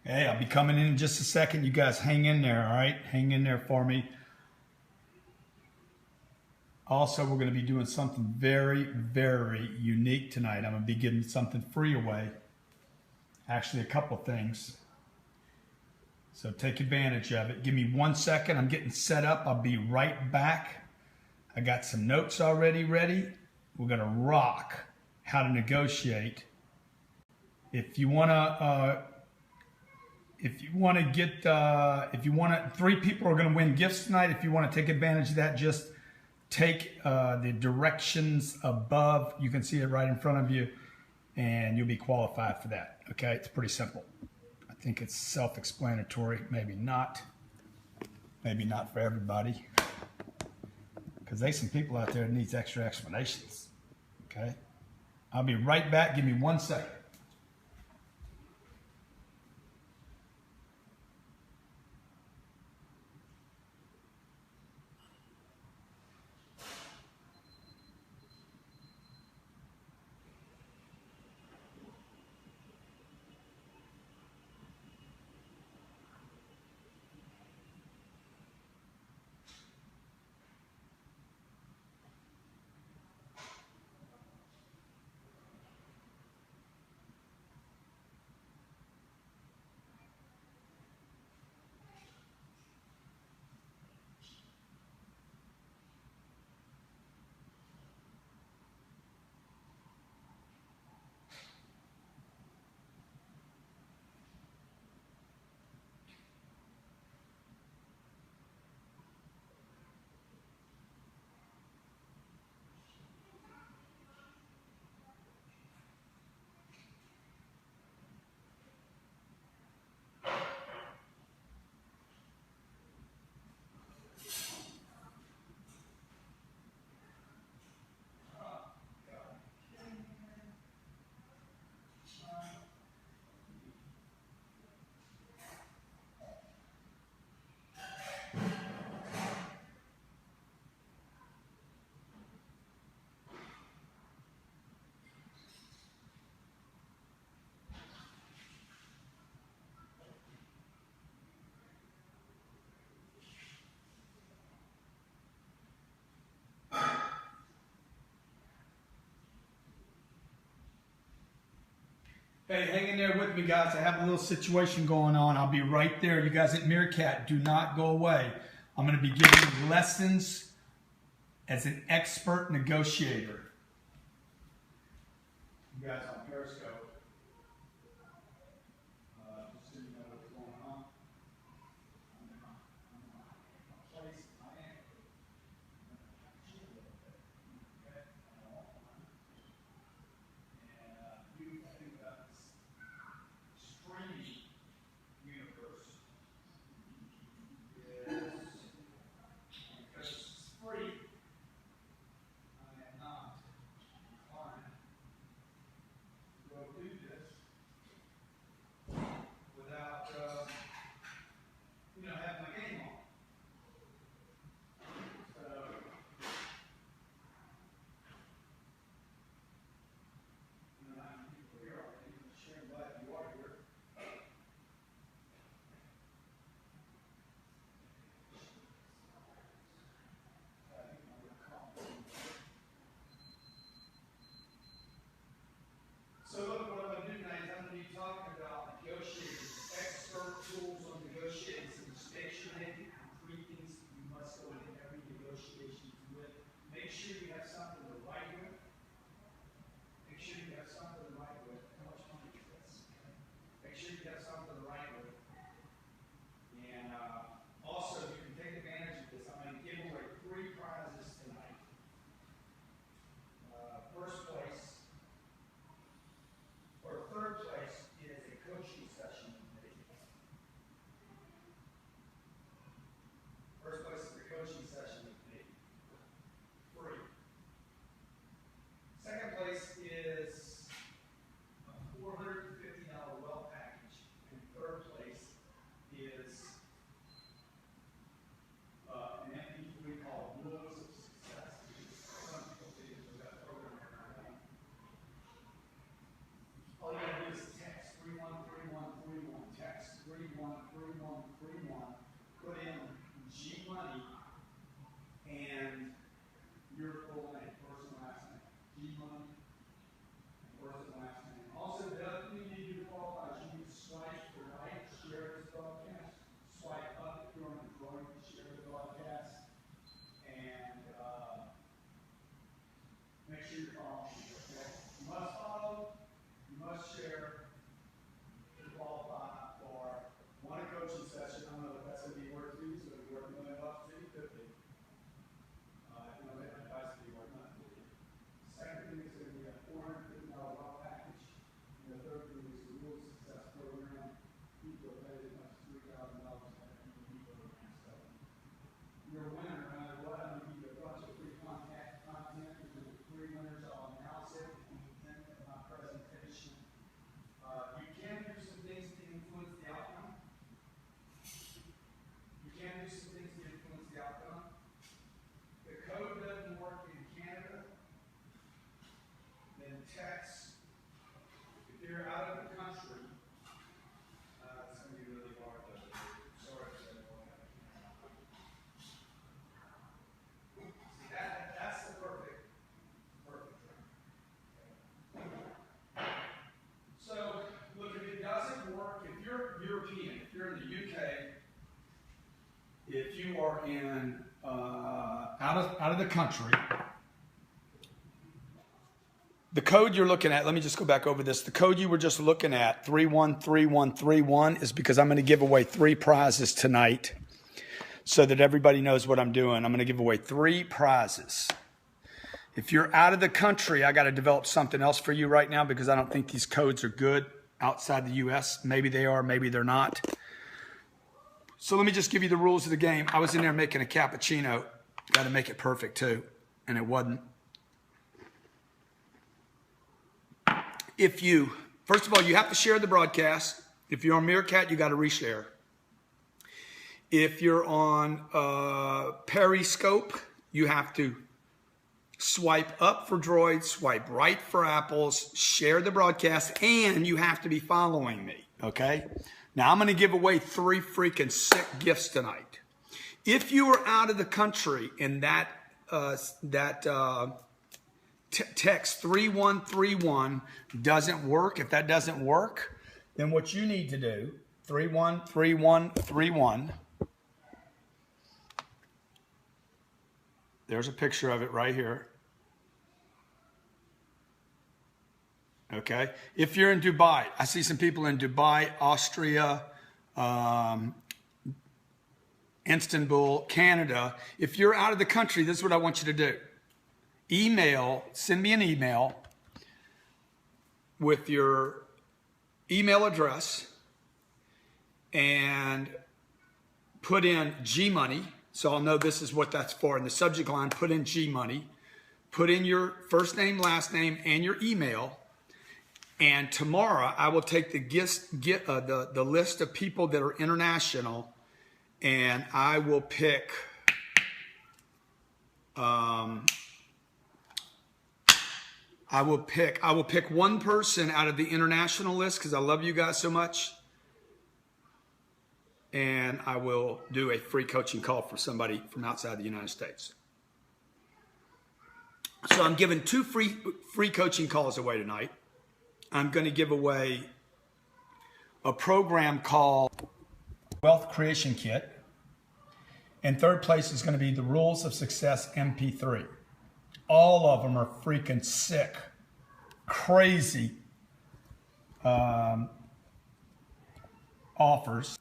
Hey, I'll be coming in just a second. You guys hang in there, all right? Hang in there for me. Also, we're going to be doing something very, very unique tonight. I'm going to be giving something free away. Actually, a couple things. So take advantage of it. Give me 1 second. I'm getting set up. I'll be right back. I got some notes already ready. We're going to rock how to negotiate. If you want to... If you want to 3 people are going to win gifts tonight. If you want to take advantage of that, just take the directions above. You can see it right in front of you, and you'll be qualified for that. Okay, it's pretty simple. I think it's self-explanatory. Maybe not. Maybe not for everybody, because there's some people out there that needs extra explanations. Okay, I'll be right back. Give me 1 second. Hey, hang in there with me, guys. I have a little situation going on. I'll be right there. You guys at Meerkat, do not go away. I'm going to be giving you lessons as an expert negotiator. You guys on Periscope. Just so you know what's going on. I'm in my place. I am. if you are in out of the country, the code you're looking at, let me just go back over this. The code you were just looking at, 313131, is because I'm going to give away 3 prizes tonight so that everybody knows what I'm doing. I'm going to give away 3 prizes. If you're out of the country, I got to develop something else for you right now because I don't think these codes are good outside the U.S. Maybe they are, maybe they're not. So let me just give you the rules of the game. I was in there making a cappuccino. Got to make it perfect too, and it wasn't. First of all, you have to share the broadcast. If you're on Meerkat, you got to reshare. If you're on Periscope, you have to swipe up for droids, swipe right for apples, share the broadcast, and you have to be following me, okay? Now, I'm going to give away 3 freaking sick gifts tonight. If you are out of the country and text 3131 doesn't work, if that doesn't work, then what you need to do, 313131, there's a picture of it right here. Okay. If you're in Dubai, I see some people in Dubai, Austria, Istanbul, Canada. If you're out of the country, this is what I want you to do. Send me an email with your email address and put in G-Money. So I'll know this is what that's for. In the subject line, put in G-Money. Put in your first name, last name, and your email. And tomorrow, I will take the list of people that are international, and I will pick I will pick one person out of the international list because I love you guys so much. And I will do a free coaching call for somebody from outside the United States. So I'm giving 2 free coaching calls away tonight. I'm going to give away a program called Wealth Creation Kit. And third place is going to be the Rules of Success MP3. All of them are freaking sick, crazy offers.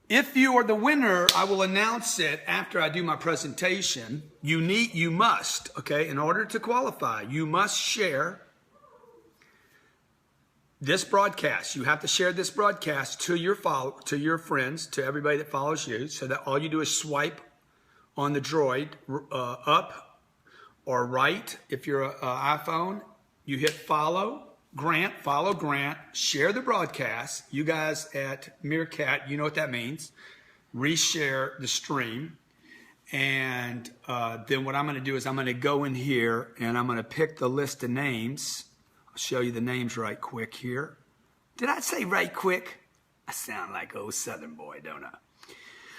If you are the winner, I will announce it after I do my presentation. You must, okay, in order to qualify, you must share this broadcast. You have to share this broadcast to your friends, to everybody that follows you, so that all you do is swipe on the droid up or right. If you're an iPhone, you hit follow Grant, share the broadcast. You guys at Meerkat, you know what that means. Reshare the stream. And then what I'm going to do is I'm going to go in here and I'm going to pick the list of names. I'll show you the names right quick here. Did I say right quick? I sound like old Southern boy, don't I?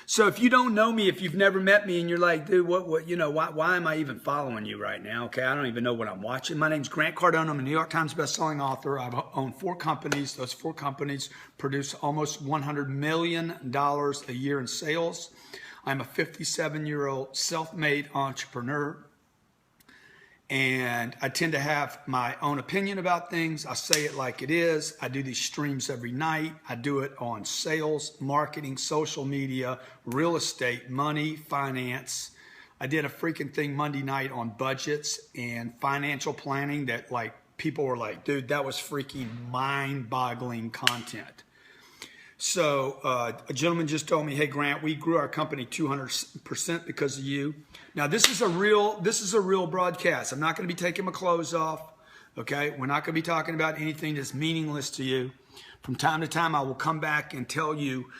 So if you don't know me, if you've never met me and you're like, dude, why am I even following you right now? Okay, I don't even know what I'm watching. My name's Grant Cardone. I'm a New York Times bestselling author. I've owned 4 companies. Those 4 companies produce almost $100 million a year in sales. I'm a 57-year-old self-made entrepreneur. And I tend to have my own opinion about things. I say it like it is. I do these streams every night. I do it on sales, marketing, social media, real estate, money, finance. I did a freaking thing Monday night on budgets and financial planning that people were like, dude, that was freaking mind-boggling content. So a gentleman just told me, hey, Grant, we grew our company 200% because of you. Now, this is a real broadcast. I'm not going to be taking my clothes off, okay? We're not going to be talking about anything that's meaningless to you. From time to time, I will come back and tell you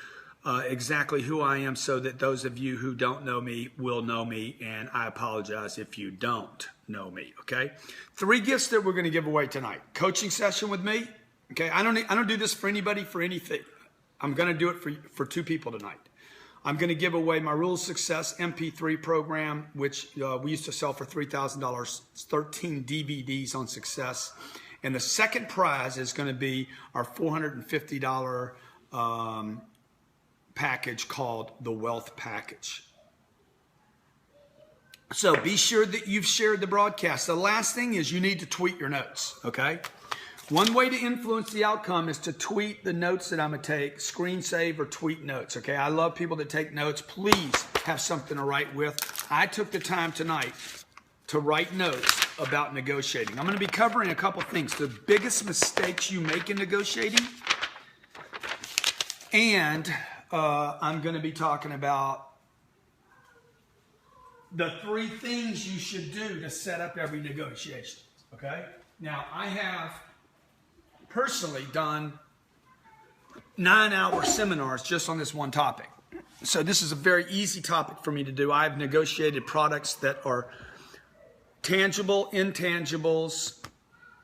exactly who I am so that those of you who don't know me will know me, and I apologize if you don't know me, okay? 3 gifts that we're going to give away tonight. Coaching session with me, okay? I don't do this for anybody for anything. I'm going to do it for 2 people tonight. I'm going to give away my Rules of Success MP3 program, which we used to sell for $3,000, 13 DVDs on success. And the second prize is going to be our $450 package called the Wealth Package. So be sure that you've shared the broadcast. The last thing is you need to tweet your notes, okay? One way to influence the outcome is to tweet the notes that I'm going to take, screen save or tweet notes, okay? I love people that take notes. Please have something to write with. I took the time tonight to write notes about negotiating. I'm going to be covering a couple things. The biggest mistakes you make in negotiating, and I'm going to be talking about the 3 things you should do to set up every negotiation, okay? Now, I have personally done 9-hour seminars just on this one topic. So this is a very easy topic for me to do. I've negotiated products that are tangible, intangibles.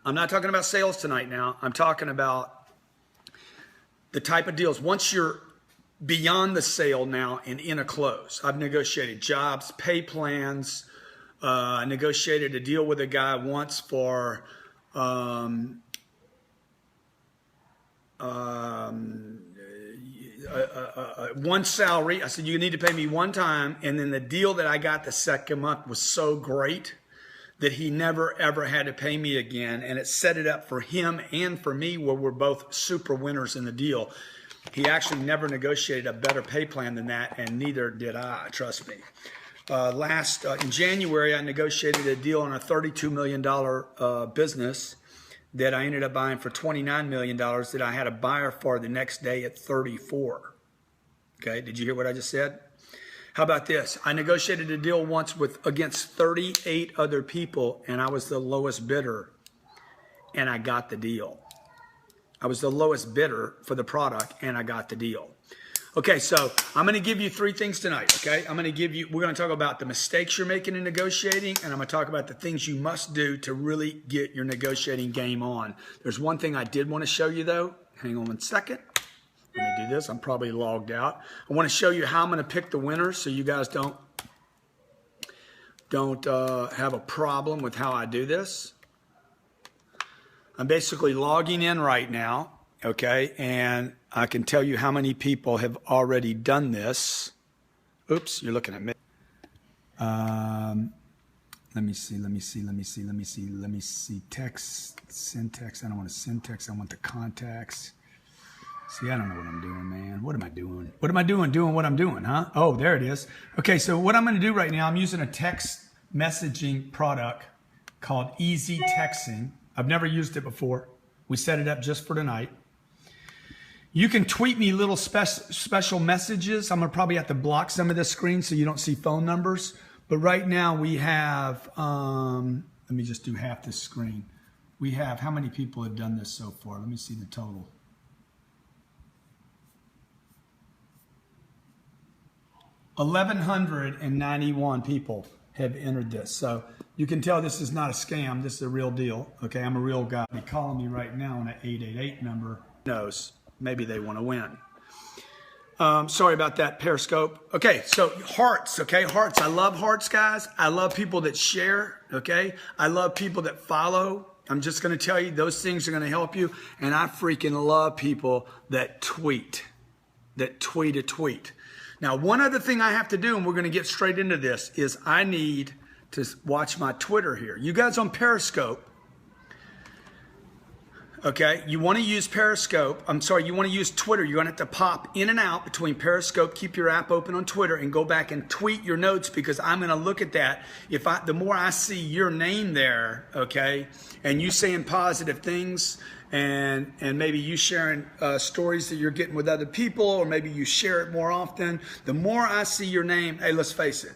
I'm not talking about sales tonight now. I'm talking about the type of deals. Once you're beyond the sale now and in a close, I've negotiated jobs, pay plans. I negotiated a deal with a guy once for one salary. I said, you need to pay me one time. And then the deal that I got the second month was so great that he never, ever had to pay me again. And it set it up for him and for me where we're both super winners in the deal. He actually never negotiated a better pay plan than that, and neither did I, trust me. In January, I negotiated a deal on a $32 million business that I ended up buying for $29 million that I had a buyer for the next day at 34. Okay, did you hear what I just said? How about this? I negotiated a deal once against 38 other people, and I was the lowest bidder, and I got the deal. I was the lowest bidder for the product, and I got the deal. Okay, so I'm going to give you 3 things tonight, okay? we're going to talk about the mistakes you're making in negotiating, and I'm going to talk about the things you must do to really get your negotiating game on. There's one thing I did want to show you, though. Hang on one second. Let me do this. I'm probably logged out. I want to show you how I'm going to pick the winners so you guys don't have a problem with how I do this. I'm basically logging in right now, okay, and I can tell you how many people have already done this. Oops, you're looking at me. Let me see. Text, send text. I don't want to send text. I want the contacts. See, I don't know what I'm doing, man. What am I doing? What am I doing? Doing what I'm doing, huh? Oh, there it is. Okay, so what I'm going to do right now, I'm using a text messaging product called Easy Texting. I've never used it before. We set it up just for tonight. You can tweet me little special messages. I'm going to probably have to block some of this screen so you don't see phone numbers. But right now we have, let me just do half this screen. We have, how many people have done this so far? Let me see the total. 1,191 people have entered this. So you can tell this is not a scam. This is a real deal. Okay, I'm a real guy. They're calling me right now on an 888 number. Knows, maybe they want to win. Sorry about that, Periscope. Okay, so hearts, okay? Hearts. I love hearts, guys. I love people that share, okay? I love people that follow. I'm just going to tell you, those things are going to help you. And I freaking love people that tweet a tweet. Now, one other thing I have to do, and we're going to get straight into this, is I need to watch my Twitter here. You guys on Periscope, okay, you want to use Periscope. You want to use Twitter. You're going to have to pop in and out between Periscope, keep your app open on Twitter, and go back and tweet your notes because I'm going to look at that. The more I see your name there, okay, and you saying positive things, and maybe you sharing stories that you're getting with other people, or maybe you share it more often, the more I see your name, hey, let's face it,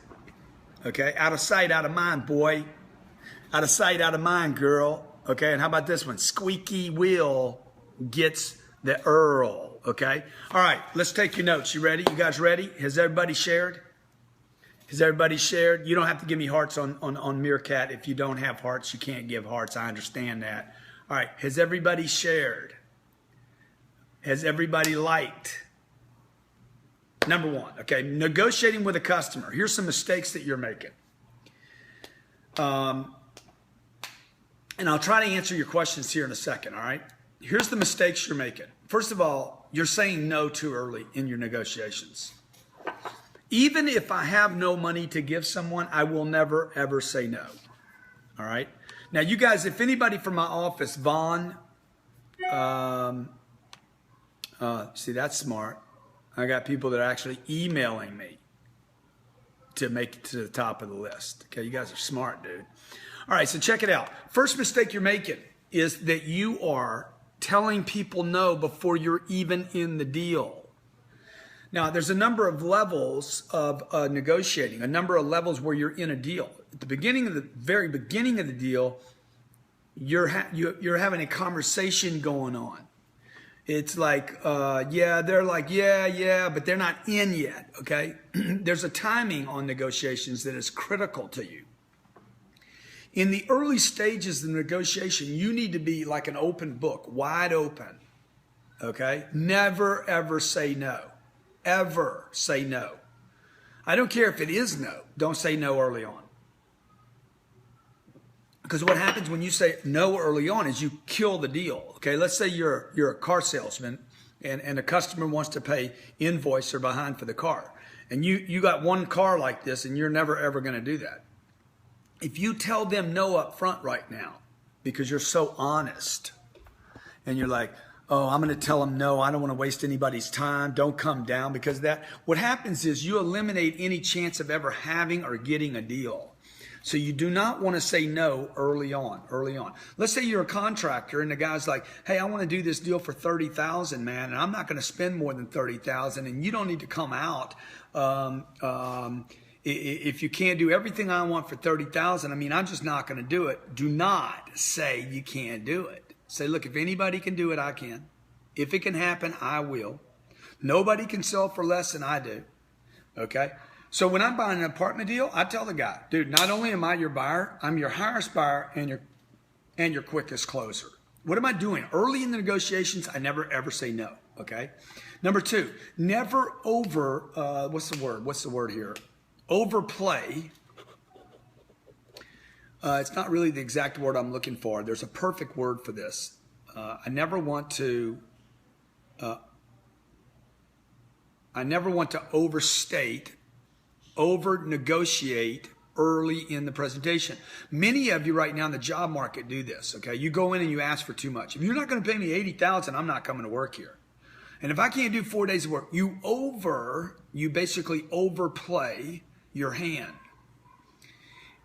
okay, out of sight, out of mind, boy. Out of sight, out of mind, girl. Okay, and how about this one? Squeaky wheel gets the Earl, okay? All right, let's take your notes. You ready? You guys ready? Has everybody shared? Has everybody shared? You don't have to give me hearts on Meerkat. If you don't have hearts, you can't give hearts. I understand that. All right, has everybody shared? Has everybody liked? Number one, okay, negotiating with a customer. Here's some mistakes that you're making. And I'll try to answer your questions here in a second, all right? here's the mistakes you're making. First of all, you're saying no too early in your negotiations. Even if I have no money to give someone, I will never, ever say no. All right? Now, you guys, if anybody from my office, Vaughn, see, that's smart. I got people that are actually emailing me to make it to the top of the list. Okay, you guys are smart, dude. All right, so check it out. First mistake you're making is that you are telling people no before you're even in the deal. Now, there's a number of levels of negotiating, a number of levels where you're in a deal. At the beginning of the very beginning of the deal, you're having a conversation going on. It's like, yeah, they're like, yeah, but they're not in yet, okay? There's a timing on negotiations that is critical to you. In the early stages of negotiation, you need to be like an open book, wide open, okay? Never, ever say no. Ever say no. I don't care if it is no. Don't say no early on. Because what happens when you say no early on is you kill the deal. Okay, let's say you're a car salesman and a customer wants to pay invoice or behind for the car. And you got one car like this and you're never ever going to do that. If you tell them no up front right now because you're so honest and you're like, oh, I'm going to tell them no, I don't want to waste anybody's time, don't come down, because that, what happens is you eliminate any chance of ever having or getting a deal. So you do not want to say no early on. Let's say you're a contractor and the guy's like, hey, I want to do this deal for $30,000, man, and I'm not going to spend more than $30,000, and you don't need to come out. If you can't do everything I want for $30,000, I mean, I'm just not going to do it. Do not say you can't do it. Say, look, if anybody can do it, I can. If it can happen, I will. Nobody can sell for less than I do. Okay? So when I'm buying an apartment deal, I tell the guy, dude, not only am I your buyer, I'm your highest buyer and your quickest closer. What am I doing? Early in the negotiations, I never ever say no. Okay? Number two, never what's the word here? Overplay. It's not really the exact word I'm looking for. There's a perfect word for this. I never want to overstate, over-negotiate early in the presentation. Many of you right now in the job market do this, okay? You go in and you ask for too much. If you're not going to pay me $80,000, I'm not coming to work here. And if I can't do 4 days of work, you basically overplay your hand.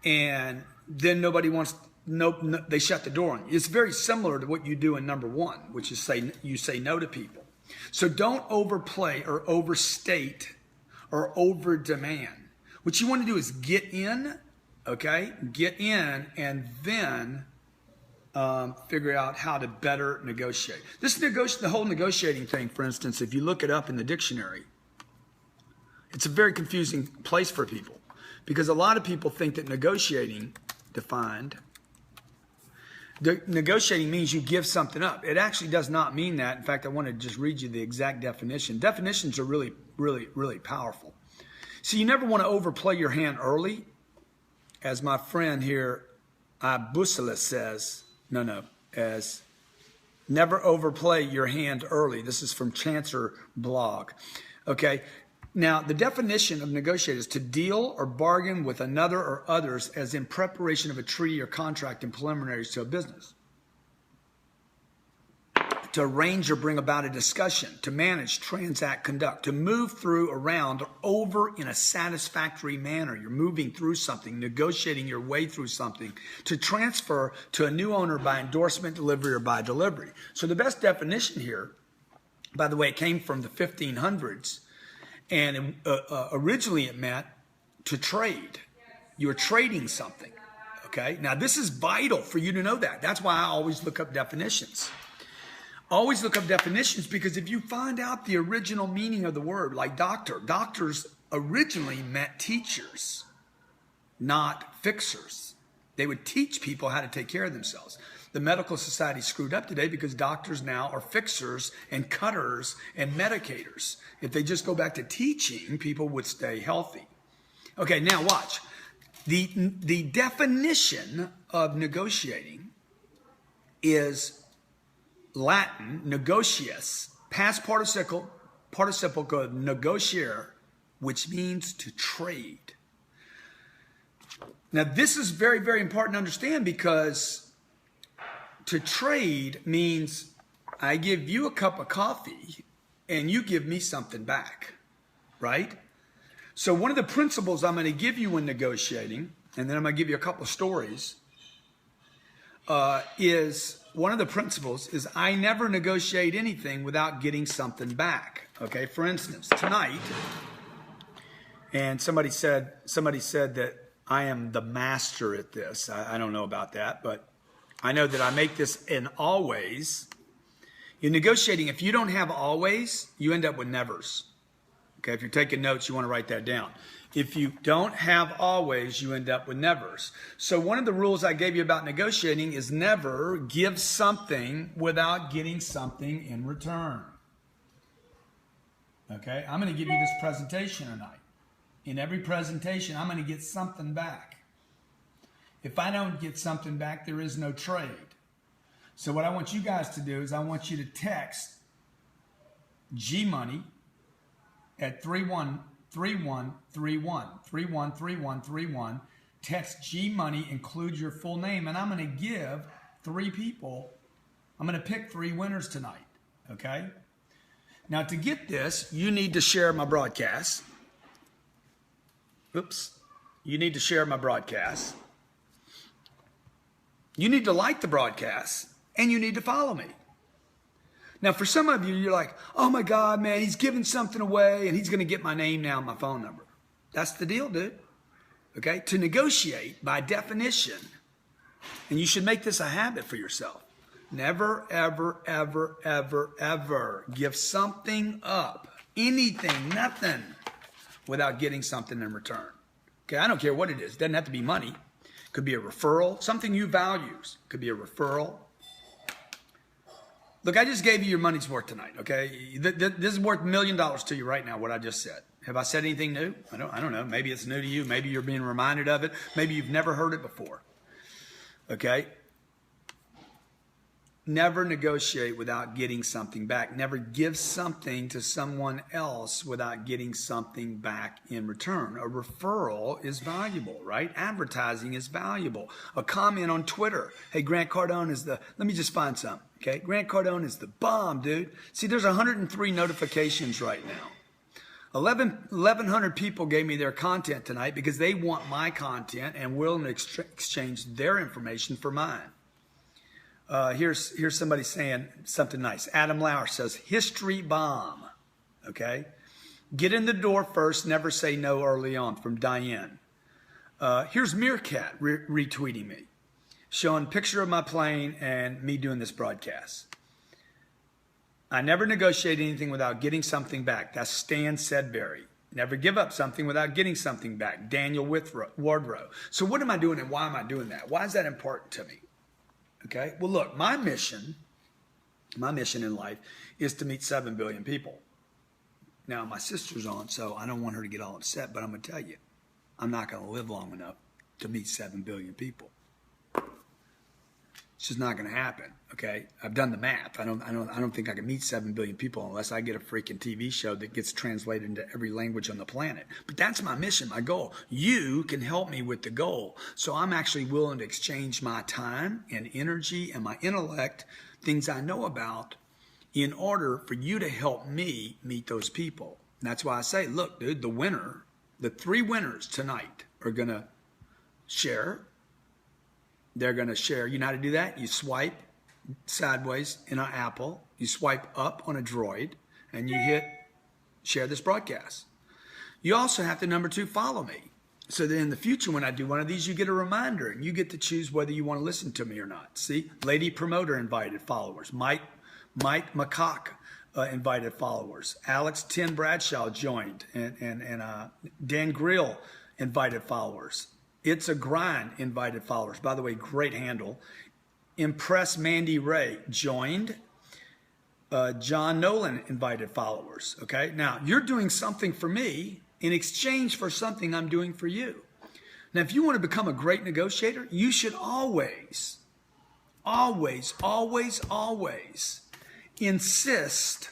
And then they shut the door on you. It's very similar to what you do in number one, which is you say no to people. So don't overplay or overstate or overdemand. What you want to do is get in, okay? Get in and then figure out how to better negotiate. The whole negotiating thing, for instance, if you look it up in the dictionary, it's a very confusing place for people because a lot of people think that negotiating negotiating means you give something up. It actually does not mean that. In fact, I want to just read you the exact definition. Definitions are really, really, really powerful. So you never want to overplay your hand early. As my friend here, Busela says, as never overplay your hand early. This is from Chancer blog. Okay. Now, the definition of negotiate is to deal or bargain with another or others as in preparation of a treaty or contract and preliminaries to a business. To arrange or bring about a discussion, to manage, transact, conduct, to move through, around, or over in a satisfactory manner. You're moving through something, negotiating your way through something, to transfer to a new owner by endorsement, delivery, or by delivery. So the best definition here, by the way, it came from the 1500s. And originally it meant to trade. You're trading something, okay? Now, this is vital for you to know that. That's why I always look up definitions. Always look up definitions because if you find out the original meaning of the word, like doctors originally meant teachers, not fixers. They would teach people how to take care of themselves. The medical society screwed up today because doctors now are fixers and cutters and medicators. If they just go back to teaching, people would stay healthy. Okay, now watch. The definition of negotiating is Latin, negotius, past participle called negociare, which means to trade. Now, this is very, very important to understand, because to trade means I give you a cup of coffee and you give me something back, right? So one of the principles I'm going to give you when negotiating, and then I'm going to give you a couple of stories, is one of the principles is I never negotiate anything without getting something back. Okay, for instance, tonight, and somebody said that I am the master at this. I don't know about that, but I know that I make this in always. In negotiating, if you don't have always, you end up with nevers. Okay, if you're taking notes, you want to write that down. If you don't have always, you end up with nevers. So one of the rules I gave you about negotiating is never give something without getting something in return. Okay, I'm going to give you this presentation tonight. In every presentation, I'm going to get something back. If I don't get something back, there is no trade. So what I want you guys to do is I want you to text G-Money at 313131. Text G-Money, include your full name, and I'm going to give 3 people. I'm going to pick 3 winners tonight, okay? Now, to get this, you need to share my broadcast. Oops. You need to share my broadcast. You need to like the broadcast, and you need to follow me. Now, for some of you, you're like, oh my God, man, he's giving something away, and he's going to get my name now and my phone number. That's the deal, dude. Okay? To negotiate, by definition, and you should make this a habit for yourself, never, ever, ever, ever, ever give something up, anything, nothing, without getting something in return. Okay? I don't care what it is. It doesn't have to be money. It could be a referral, something you value. It could be a referral. Look, I just gave you your money's worth tonight, okay? This is worth $1 million to you right now, what I just said. Have I said anything new? I don't know. Maybe it's new to you. Maybe you're being reminded of it. Maybe you've never heard it before, okay? Never negotiate without getting something back. Never give something to someone else without getting something back in return. A referral is valuable, right? Advertising is valuable. A comment on Twitter. Hey, Grant Cardone is the, let me just find some, okay? Grant Cardone is the bomb, dude. See, there's 103 notifications right now. 1,100 people gave me their content tonight because they want my content and willing to exchange their information for mine. Here's somebody saying something nice. Adam Lauer says, history bomb. Okay? Get in the door first, never say no early on, from Diane. Here's Meerkat retweeting me, showing a picture of my plane and me doing this broadcast. I never negotiate anything without getting something back. That's Stan Sedbury. Never give up something without getting something back. Daniel Wardrow. So what am I doing and why am I doing that? Why is that important to me? Okay, well, look, my mission in life is to meet 7 billion people. Now, my sister's on, so I don't want her to get all upset, but I'm going to tell you, I'm not going to live long enough to meet 7 billion people. It's just not going to happen, okay? I've done the math. I don't think I can meet 7 billion people unless I get a freaking TV show that gets translated into every language on the planet. But that's my mission, my goal. You can help me with the goal. So I'm actually willing to exchange my time and energy and my intellect, things I know about, in order for you to help me meet those people. And that's why I say, look, dude, the 3 winners tonight are going to share. They're going to share. You know how to do that? You swipe sideways in an Apple. You swipe up on a Droid, and you hit share this broadcast. You also have to, number 2, follow me. So that in the future, when I do one of these, you get a reminder, and you get to choose whether you want to listen to me or not. See? Lady Promoter invited followers. Mike McCock invited followers. Alex Tin Bradshaw joined, and Dan Grill invited followers. It's a Grind invited followers. By the way, great handle. Impress Mandy Ray joined. John Nolan invited followers. Okay, now you're doing something for me in exchange for something I'm doing for you. Now, if you want to become a great negotiator, you should always always, always, always insist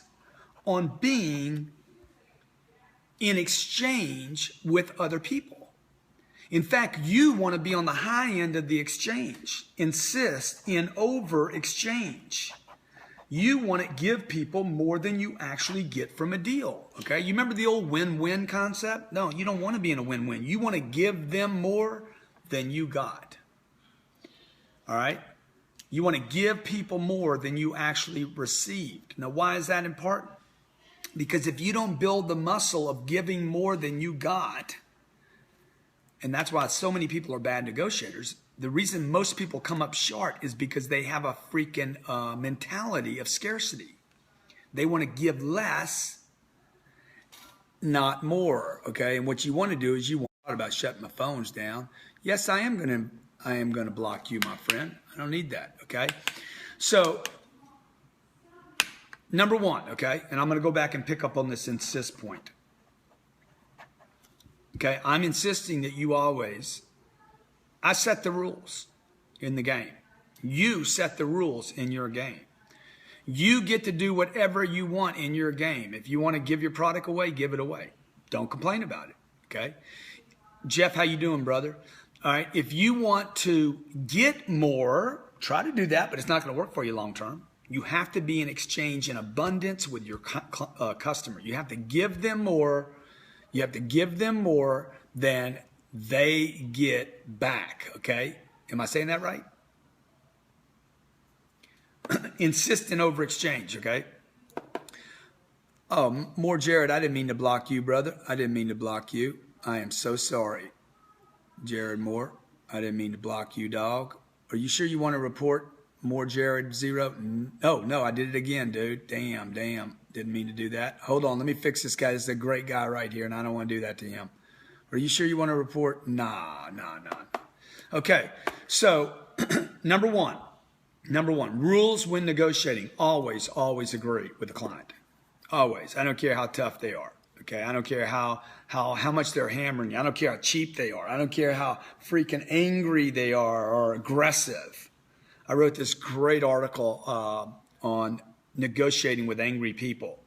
on being in exchange with other people. In fact, you want to be on the high end of the exchange. Insist in over exchange. You want to give people more than you actually get from a deal. Okay? You remember the old win-win concept? No, you don't want to be in a win-win. You want to give them more than you got. All right? You want to give people more than you actually received. Now, why is that important? Because if you don't build the muscle of giving more than you got, and that's why so many people are bad negotiators, the reason most people come up short is because they have a freaking mentality of scarcity. They want to give less, not more, okay? And what you want to do is you want about shutting my phones down. Yes, I am going to block you, my friend. I don't need that, okay? So, number one, okay? And I'm going to go back and pick up on this insist point. Okay, I'm insisting that you always, I set the rules in the game. You set the rules in your game. You get to do whatever you want in your game. If you want to give your product away, give it away. Don't complain about it, okay? Jeff, how you doing, brother? All right, if you want to get more, try to do that, but it's not going to work for you long term. You have to be in exchange in abundance with your customer. You have to give them more. You have to give them more than they get back, okay? Am I saying that right? Insist in over exchange, okay? Oh, more Jared, I didn't mean to block you, brother. I didn't mean to block you. I am so sorry. Jared Moore, I didn't mean to block you, dog. Are you sure you want to report more Jared 0? No, I did it again, dude. Damn. Didn't mean to do that. Hold on, let me fix this guy. This is a great guy right here, and I don't want to do that to him. Are you sure you want to report? Nah. Okay, so number one, rules when negotiating. Always agree with the client. Always. I don't care how tough they are. Okay, I don't care how much they're hammering you. I don't care how cheap they are. I don't care how freaking angry they are or aggressive. I wrote this great article on negotiating with angry people.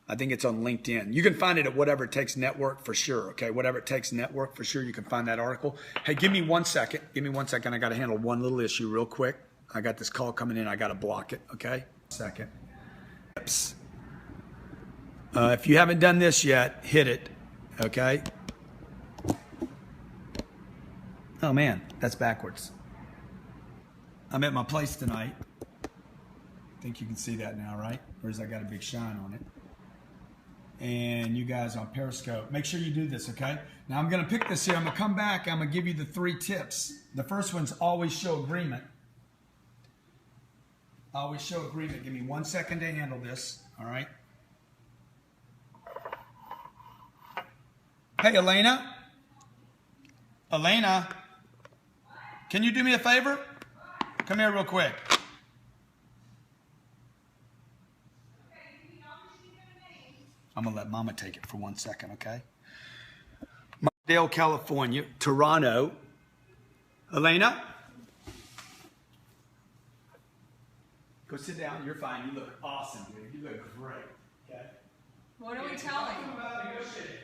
I think it's on LinkedIn. You can find it at Whatever It Takes Network for sure. Okay, Whatever It Takes Network for sure. You can find that article. Hey, give me 1 second. I got to handle one little issue real quick. I got this call coming in. I got to block it. Okay, second. Tips. If you haven't done this yet, hit it. Okay. Oh man, that's backwards. I'm at my place tonight. I think you can see that now, right? Or is I got a big shine on it? And you guys on Periscope, make sure you do this, okay? Now I'm going to pick this here. I'm going to come back. I'm going to give you the 3 tips. The first one's always show agreement. Always show agreement. Give me 1 second to handle this, all right? Hey, Elena. Elena, can you do me a favor? Come here real quick. I'm going to let Mama take it for 1 second, okay? Dale, California, Toronto. Elena? Go sit down. You're fine. You look awesome, dude. You look great, okay? What are we telling? About negotiating.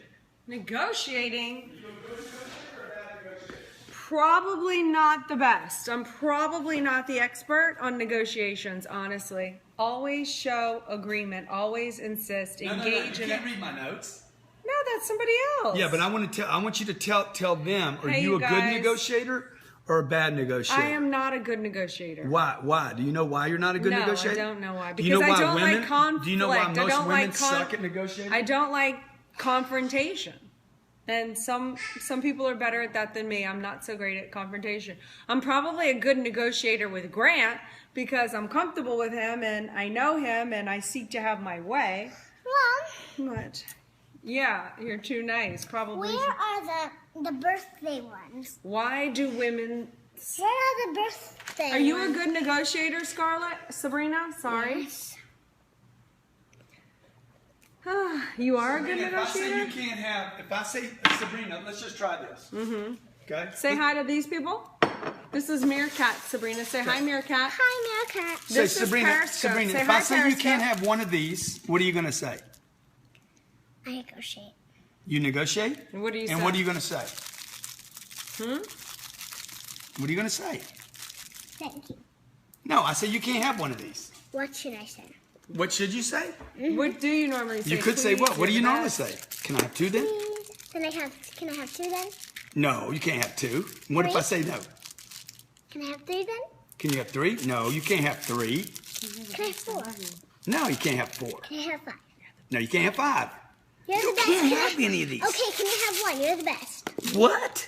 Negotiating? You a good negotiator or a bad negotiator? Probably not the best. I'm probably not the expert on negotiations, honestly. Always show agreement. Always insist. Engage you in can't read my notes. No, that's somebody else. Yeah, but I want you to tell them. Are Hey, you you a good guys. negotiator or a bad negotiator? I am not a good negotiator. Why? Do you know why you're not a good negotiator? No, I don't know why. Do you know Because why I don't women? like conflict. Do you know why most I don't women like suck at negotiating? I don't like confrontation. And some people are better at that than me. I'm not so great at confrontation. I'm probably a good negotiator with Grant because I'm comfortable with him and I know him and I seek to have my way. Mom, But yeah, you're too nice. Probably. where are the birthday ones? Why do women? Where are the birthday Are you a ones? good negotiator, Scarlett? Sabrina? Sorry. Yes. You are a good Sabrina, negotiator? if I say, Sabrina, let's just try this. Mm-hmm. Okay? Say hi to these people. This is Meerkat. Sabrina, say hi, Meerkat. Hi, Meerkat. This Say, is Periscope. Sabrina, Say if hi, I say you Periscope. can't have one of these, what are you going to say? I negotiate. You negotiate? And what do you And say? what are you going to say? What are you going to say? Thank you. No, I say you can't have one of these. What should I say? What should you say? What do you normally say? You could say Please, what? What do you're you the normally best. say? Can I have two then? Please. Can I have two then? No, you can't have two. What if I say no? Can I have three then? Can you have three? No, you can't have three. Can I have four? No, you can't have four. Can I have five? No, you can't have five. You're You the best. can't Can I- have any of these. Okay, can I have one? You're the best. What?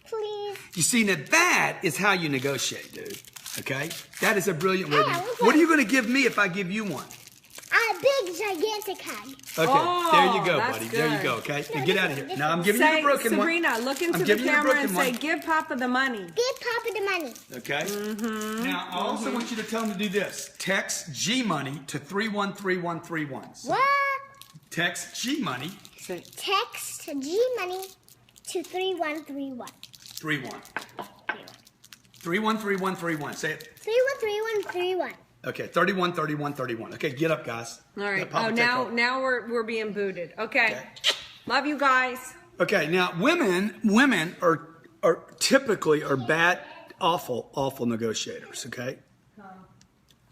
Please. You see, now that is how you negotiate, dude. Okay? That is a brilliant way. Hey, to- I was What are you going to give me if I give you one? A big, gigantic hug. Okay, Oh, there you go, that's buddy. There you good. go, okay? No, Now get out of here. Now I'm giving you Say, the broken Sabrina, one. look into I'm the giving you the camera and broken say, one. give Papa the money. Give Papa the money. Okay? Mm-hmm. Now, I also want you to tell him to do this. Text G Money to 313131. What? Text G Money Say, Text G Money to 3131. 31. 313131. Say it. 313131. Okay, 313131. Okay, get up, guys. all right. Let Papa Oh, take now over. now we're being booted. Okay. Okay. Love you guys. Okay, now women are typically bad, awful negotiators. Okay,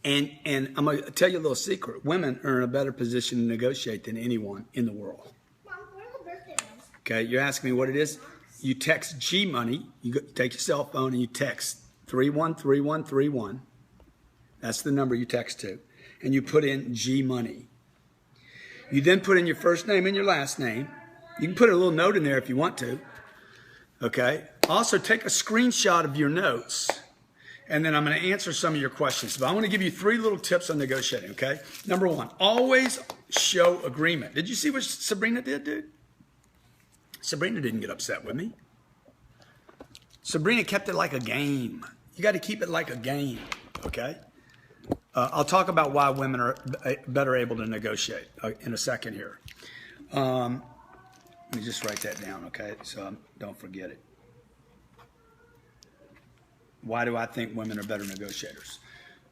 and I'm gonna tell you a little secret. Women are in a better position to negotiate than anyone in the world. Mom, where are the birthday ones? Okay, you're asking me what it is. You text G Money. You take your cell phone and you text 313131. That's the number you text to, and you put in G Money. You then put in your first name and your last name. You can put a little note in there if you want to. Okay. Also, take a screenshot of your notes, and then I'm going to answer some of your questions. But I want to give you 3 little tips on negotiating. Okay. Number 1, always show agreement. Did you see what Sabrina did, dude? Sabrina didn't get upset with me. Sabrina kept it like a game. You got to keep it like a game. Okay. I'll talk about why women are better able to negotiate in a second here. Let me just write that down, okay? So don't forget it. Why do I think women are better negotiators?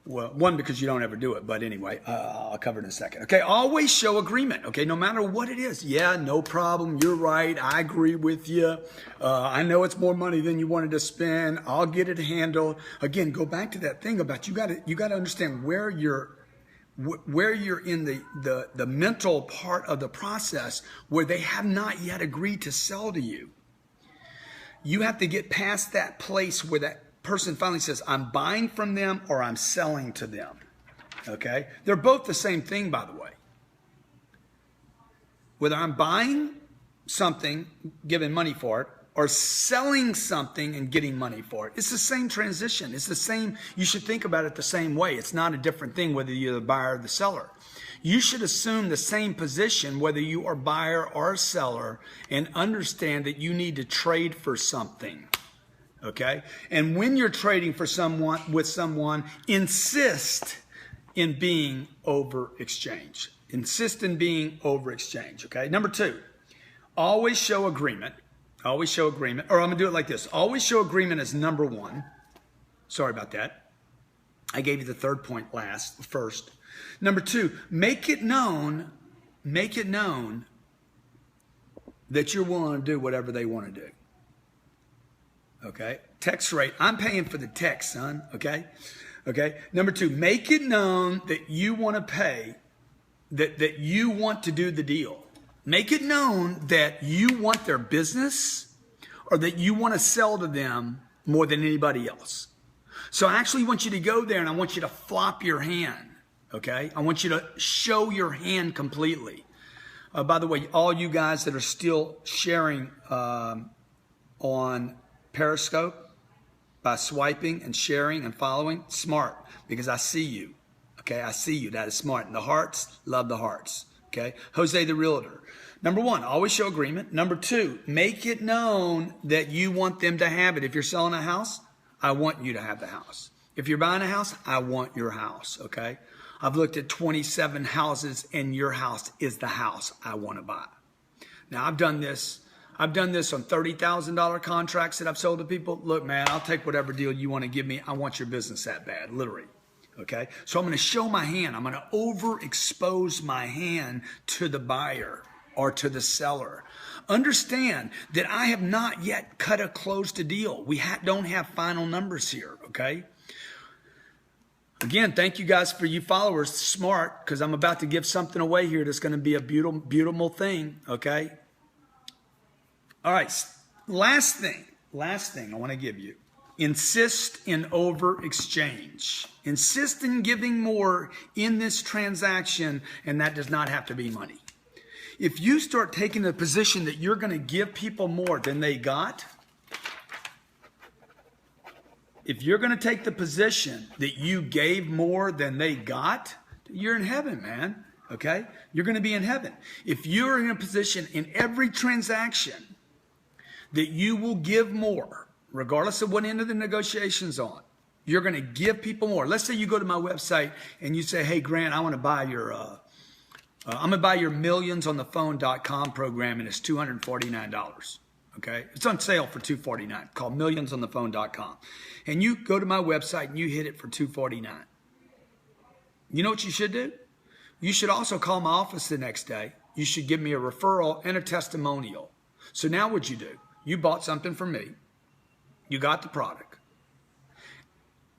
Well, one, because you don't ever do it, but anyway, I'll cover it in a second. Okay, always show agreement, okay, no matter what it is. Yeah, no problem, you're right, I agree with you. I know it's more money than you wanted to spend. I'll get it handled. Again, go back to that thing about you got to understand where you're in the mental part of the process where they have not yet agreed to sell to you. You have to get past that place where that person finally says, I'm buying from them or I'm selling to them. Okay? They're both the same thing, by the way. Whether I'm buying something, giving money for it, or selling something and getting money for it. It's the same transition. It's the same. You should think about it the same way. It's not a different thing whether you're the buyer or the seller. You should assume the same position whether you are buyer or seller and understand that you need to trade for something. Okay? And when you're trading for someone with someone, insist in being over exchange. Insist in being over exchange. Okay? Number 2, always show agreement. Always show agreement. Or I'm going to do it like this. Always show agreement as number 1. Sorry about that. I gave you the third point first. Number 2, make it known that you're willing to do whatever they want to do. Okay? Text rate. I'm paying for the text, son. Okay? Okay? Number 2, make it known that you want to pay, that you want to do the deal. Make it known that you want their business or that you want to sell to them more than anybody else. So I actually want you to go there and I want you to flop your hand. Okay? I want you to show your hand completely. By the way, all you guys that are still sharing on Periscope by swiping and sharing and following, smart, because I see you. Okay? I see you. That is smart. And the hearts, love the hearts. Okay? Jose the Realtor. Number 1, always show agreement. Number 2, make it known that you want them to have it. If you're selling a house, I want you to have the house. If you're buying a house, I want your house. Okay? I've looked at 27 houses and your house is the house I want to buy. Now, I've done this I've done this on $30,000 contracts that I've sold to people. Look, man, I'll take whatever deal you want to give me. I want your business that bad, literally. Okay? So I'm going to show my hand. I'm going to overexpose my hand to the buyer or to the seller. Understand that I have not yet closed a deal. We don't have final numbers here, okay? Again, thank you guys for you followers. Smart, because I'm about to give something away here that's going to be a beautiful, beautiful thing, okay? All right, last thing I want to give you. Insist in over exchange. Insist in giving more in this transaction, and that does not have to be money. If you start taking the position that you're going to give people more than they got, if you're going to take the position that you gave more than they got, you're in heaven, man. Okay? You're going to be in heaven. If you're in a position in every transaction that you will give more, regardless of what end of the negotiation's on, you're going to give people more. Let's say you go to my website and you say, hey, Grant, I want to buy your, I'm going to buy your millionsonthephone.com program, and it's $249. Okay? It's on sale for $249, called millionsonthephone.com. And you go to my website and you hit it for $249. You know what you should do? You should also call my office the next day. You should give me a referral and a testimonial. So now what'd you do? You bought something from me. You got the product.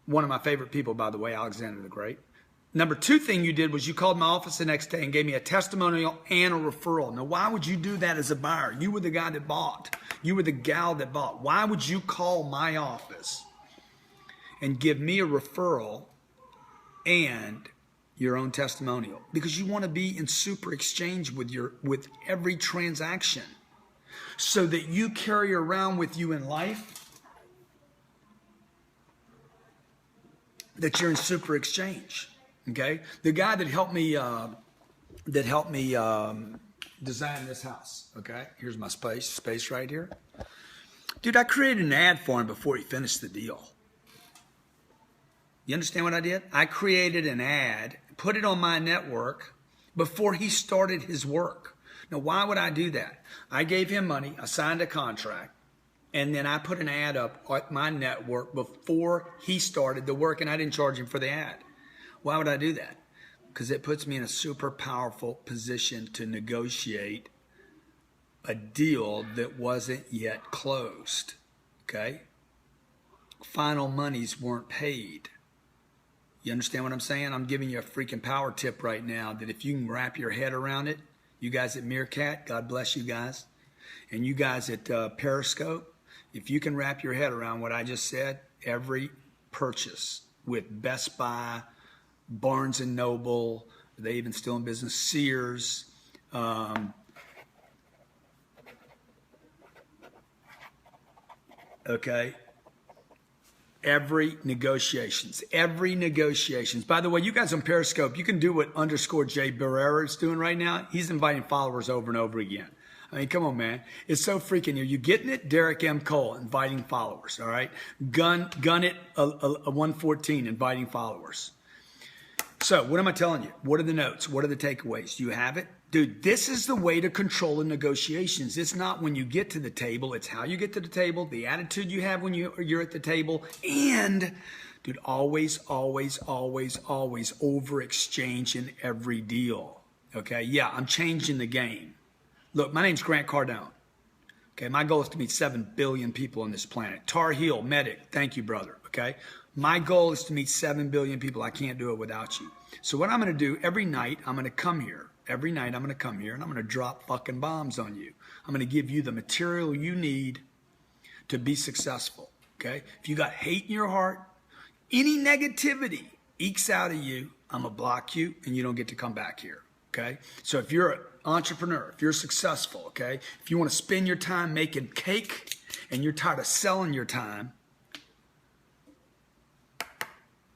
One of my favorite people, by the way, Alexander the Great. Number two thing you did was you called my office the next day and gave me a testimonial and a referral. Now, why would you do that as a buyer? You were the guy that bought. You were the gal that bought. Why would you call my office and give me a referral and your own testimonial? Because you want to be in super exchange with every transaction, so that you carry around with you in life that you're in super exchange. Okay, the guy that helped me design this house. Okay, here's my space right here. Dude, I created an ad for him before he finished the deal. You understand what I did? I created an ad, put it on my network before he started his work. Now, why would I do that? I gave him money, I signed a contract, and then I put an ad up at my network before he started the work, and I didn't charge him for the ad. Why would I do that? Because it puts me in a super powerful position to negotiate a deal that wasn't yet closed. Okay? Final monies weren't paid. You understand what I'm saying? I'm giving you a freaking power tip right now that if you can wrap your head around it, you guys at Meerkat, God bless you guys, and you guys at Periscope, if you can wrap your head around what I just said, every purchase with Best Buy, Barnes & Noble, they even still in business, Sears, okay, every negotiations. By the way, you guys on Periscope, you can do what _Jay Barrera is doing right now. He's inviting followers over and over again. I mean, come on, man. It's so freaking you. You getting it? Derek M. Cole, inviting followers, all right? Gun it, a 114, inviting followers. So what am I telling you? What are the notes? What are the takeaways? Do you have it? Dude, this is the way to control the negotiations. It's not when you get to the table. It's how you get to the table, the attitude you have when you're at the table, and, dude, always over-exchange in every deal. Okay? Yeah, I'm changing the game. Look, my name's Grant Cardone. Okay? My goal is to meet 7 billion people on this planet. Tar Heel, Medic, thank you, brother. Okay? My goal is to meet 7 billion people. I can't do it without you. So what I'm going to do, every night, I'm going to come here. Every night I'm going to come here and I'm going to drop fucking bombs on you. I'm going to give you the material you need to be successful. Okay? If you got hate in your heart, any negativity ekes out of you, I'm going to block you and you don't get to come back here. Okay? So if you're an entrepreneur, if you're successful, okay? If you want to spend your time making cake and you're tired of selling your time,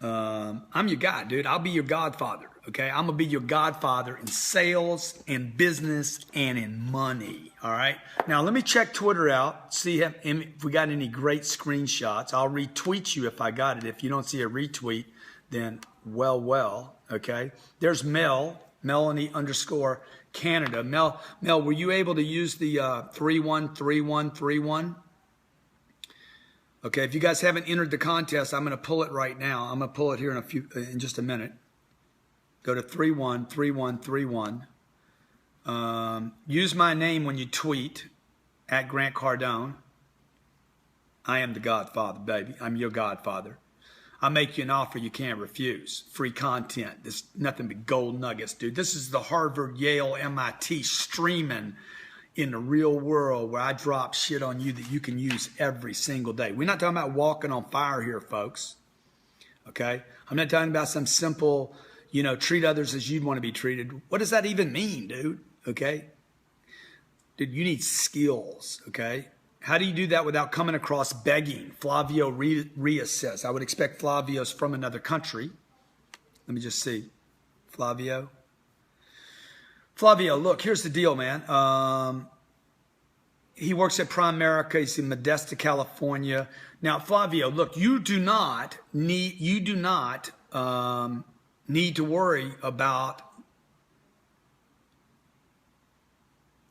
I'm your guy, dude. I'll be your godfather, okay? I'm going to be your godfather in sales, in business, and in money, all right? Now, let me check Twitter out, see if we got any great screenshots. I'll retweet you if I got it. If you don't see a retweet, then well, okay? There's Mel. Melanie _ Canada. Mel, were you able to use the 313131? Okay, if you guys haven't entered the contest, I'm going to pull it right now. I'm going to pull it here in just a minute. Go to 313131. Use my name when you tweet at Grant Cardone. I am the Godfather, baby. I'm your Godfather. I make you an offer you can't refuse. Free content. This nothing but gold nuggets, dude. This is the Harvard, Yale, MIT streaming in the real world where I drop shit on you that you can use every single day. We're not talking about walking on fire here, folks. Okay? I'm not talking about some simple, treat others as you'd want to be treated. What does that even mean, dude? Okay? Dude, you need skills, okay? How do you do that without coming across begging? Flavio Ria says. I would expect Flavio's from another country. Let me just see. Flavio, look, here's the deal, man. He works at Primerica. He's in Modesto, California. Now, Flavio, look, you do not need to worry about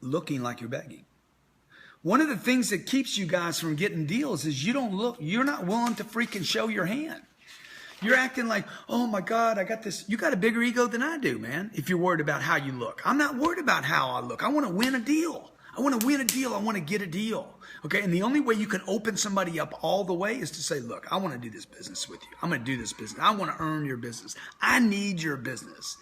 looking like you're begging. One of the things that keeps you guys from getting deals is you're not willing to freaking show your hand. You're acting like, oh my God, I got this. You got a bigger ego than I do, man, if you're worried about how you look. I'm not worried about how I look. I want to win a deal. I want to get a deal. Okay, and the only way you can open somebody up all the way is to say, look, I want to do this business with you. I'm going to do this business. I want to earn your business. I need your business.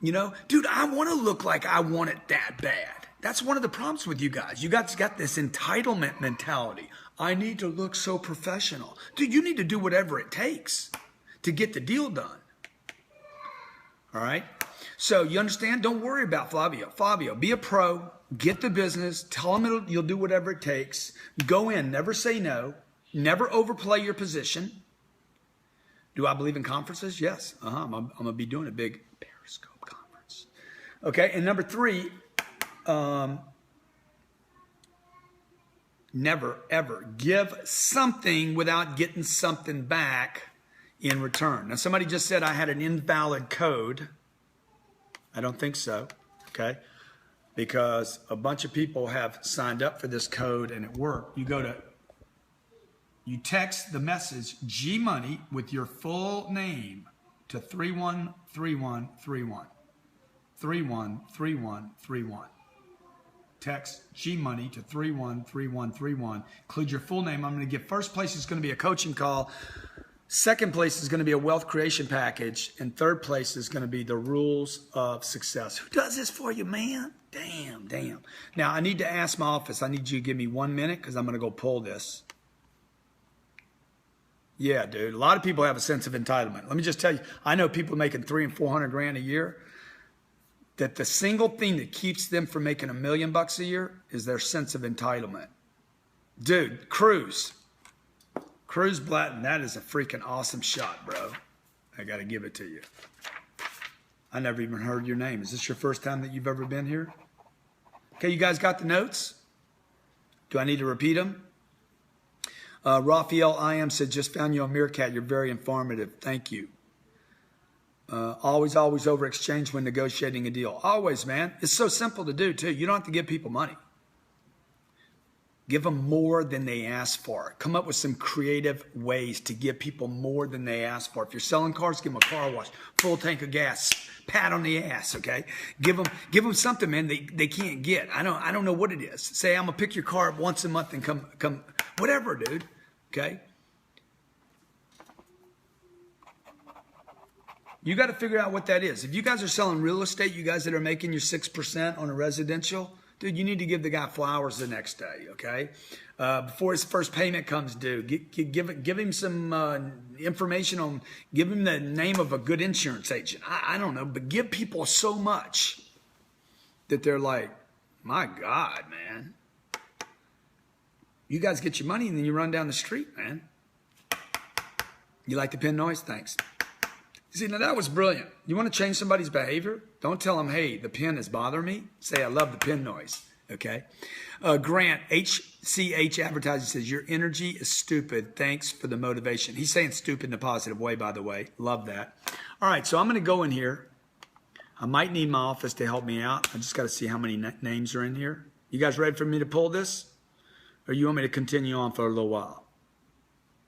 Dude, I want to look like I want it that bad. That's one of the problems with you guys. You guys got this entitlement mentality. I need to look so professional. Dude, you need to do whatever it takes to get the deal done. All right? So you understand? Don't worry about Flavio. Flavio, be a pro. Get the business. Tell him you'll do whatever it takes. Go in. Never say no. Never overplay your position. Do I believe in conferences? Yes. I'm going to be doing a big Periscope conference. Okay, and number 3, never, ever give something without getting something back in return. Now, somebody just said I had an invalid code. I don't think so, okay? Because a bunch of people have signed up for this code and it worked. You text the message G-Money with your full name to 313131. 313131. Text G-Money to 313131. Include your full name. I'm going to give first place is going to be a coaching call. Second place is going to be a wealth creation package. And third place is going to be the rules of success. Who does this for you, man? Damn. Now, I need to ask my office. I need you to give me 1 minute because I'm going to go pull this. Yeah, dude. A lot of people have a sense of entitlement. Let me just tell you, I know people making $300,000 and $400,000 a year. That the single thing that keeps them from making $1 million a year is their sense of entitlement. Dude, Cruz Blatton, that is a freaking awesome shot, bro. I got to give it to you. I never even heard your name. Is this your first time that you've ever been here? Okay, you guys got the notes? Do I need to repeat them? Raphael IM said, just found you on Meerkat. You're very informative. Thank you. Always over exchange when negotiating a deal. Always, man. It's so simple to do, too. You don't have to give people money. Give them more than they ask for. Come up with some creative ways to give people more than they ask for. If you're selling cars, give them a car wash, full tank of gas, pat on the ass, okay? Give them something, man, they can't get. I don't know what it is. Say, I'm going to pick your car up once a month and come, whatever, dude, okay? You got to figure out what that is. If you guys are selling real estate, you guys that are making your 6% on a residential, dude, you need to give the guy flowers the next day, okay? Before his first payment comes due, give him some information on, give him the name of a good insurance agent. I don't know, but give people so much that they're like, my God, man. You guys get your money and then you run down the street, man. You like the pin noise? Thanks. See, now that was brilliant. You want to change somebody's behavior? Don't tell them, hey, the pin is bothering me. Say, I love the pin noise, okay? Grant, HCH Advertising says, your energy is stupid. Thanks for the motivation. He's saying stupid in a positive way, by the way. Love that. All right, so I'm going to go in here. I might need my office to help me out. I just got to see how many names are in here. You guys ready for me to pull this? Or you want me to continue on for a little while?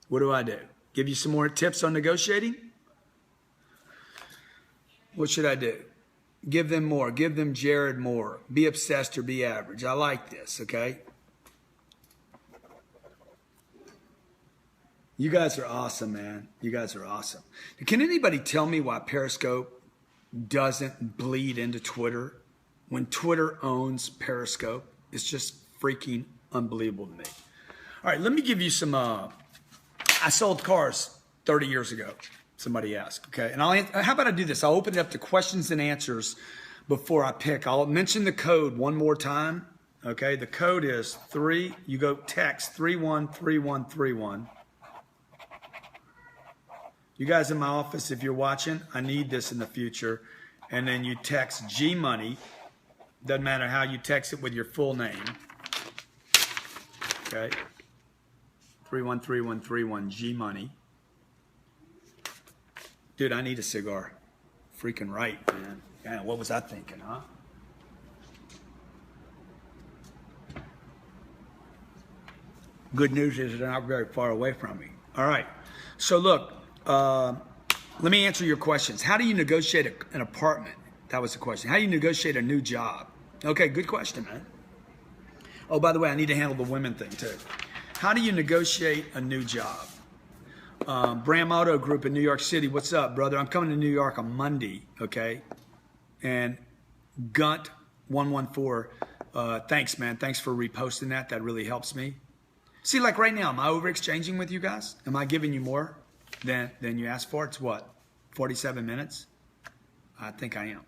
What do I do? Give you some more tips on negotiating? What should I do? Give them more. Give them Jared more. Be obsessed or be average. I like this, okay? You guys are awesome, man. You guys are awesome. Can anybody tell me why Periscope doesn't bleed into Twitter when Twitter owns Periscope? It's just freaking unbelievable to me. All right, let me give you some, I sold cars 30 years ago. Somebody asked, okay? And how about I do this? I'll open it up to questions and answers before I pick. I'll mention the code one more time, okay? The code is you go text 313131. You guys in my office, if you're watching, I need this in the future. And then you text G Money. Doesn't matter how you text it with your full name. Okay? 313131 G Money. Dude, I need a cigar. Freaking right, man. Man, what was I thinking, huh? Good news is they're not very far away from me. All right. So look. Let me answer your questions. How do you negotiate an apartment? That was the question. How do you negotiate a new job? Okay, good question, man. Oh, by the way, I need to handle the women thing too. How do you negotiate a new job? Bram Auto Group in New York City. What's up, brother? I'm coming to New York on Monday, okay? And Gunt 114, thanks, man. Thanks for reposting that. That really helps me. See, like right now, am I over-exchanging with you guys? Am I giving you more than you asked for? It's what, 47 minutes? I think I am.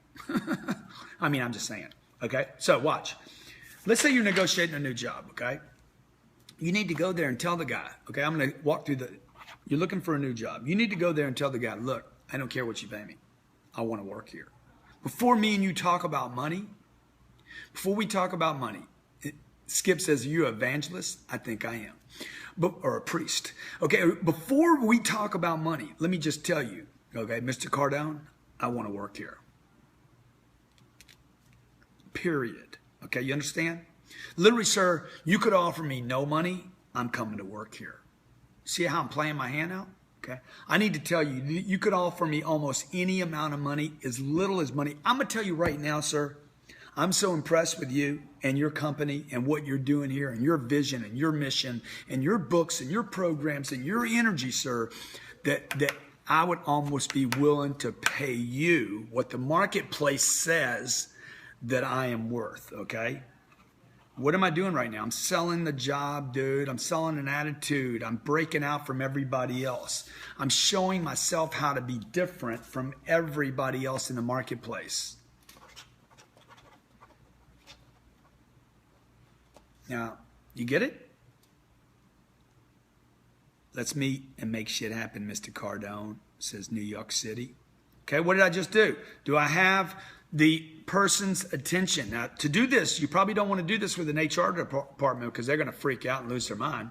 I mean, I'm just saying, okay? So watch. Let's say you're negotiating a new job, okay? You need to go there and tell the guy, okay? I'm going to walk through you're looking for a new job. You need to go there and tell the guy, look, I don't care what you pay me. I want to work here. Before me and you talk about money, Skip says, are you an evangelist? I think I am. Or a priest. Okay, before we talk about money, let me just tell you, okay, Mr. Cardone, I want to work here. Period. Okay, you understand? Literally, sir, you could offer me no money. I'm coming to work here. See how I'm playing my hand out? Okay. I need to tell you, you could offer me almost any amount of money, as little as money. I'm going to tell you right now, sir, I'm so impressed with you and your company and what you're doing here and your vision and your mission and your books and your programs and your energy, sir, that I would almost be willing to pay you what the marketplace says that I am worth, okay? What am I doing right now? I'm selling the job, dude. I'm selling an attitude. I'm breaking out from everybody else. I'm showing myself how to be different from everybody else in the marketplace. Now, you get it? Let's meet and make shit happen, Mr. Cardone, says New York City. Okay, what did I just do? Do I have the person's attention? Now, to do this, you probably don't want to do this with an HR department because they're going to freak out and lose their mind.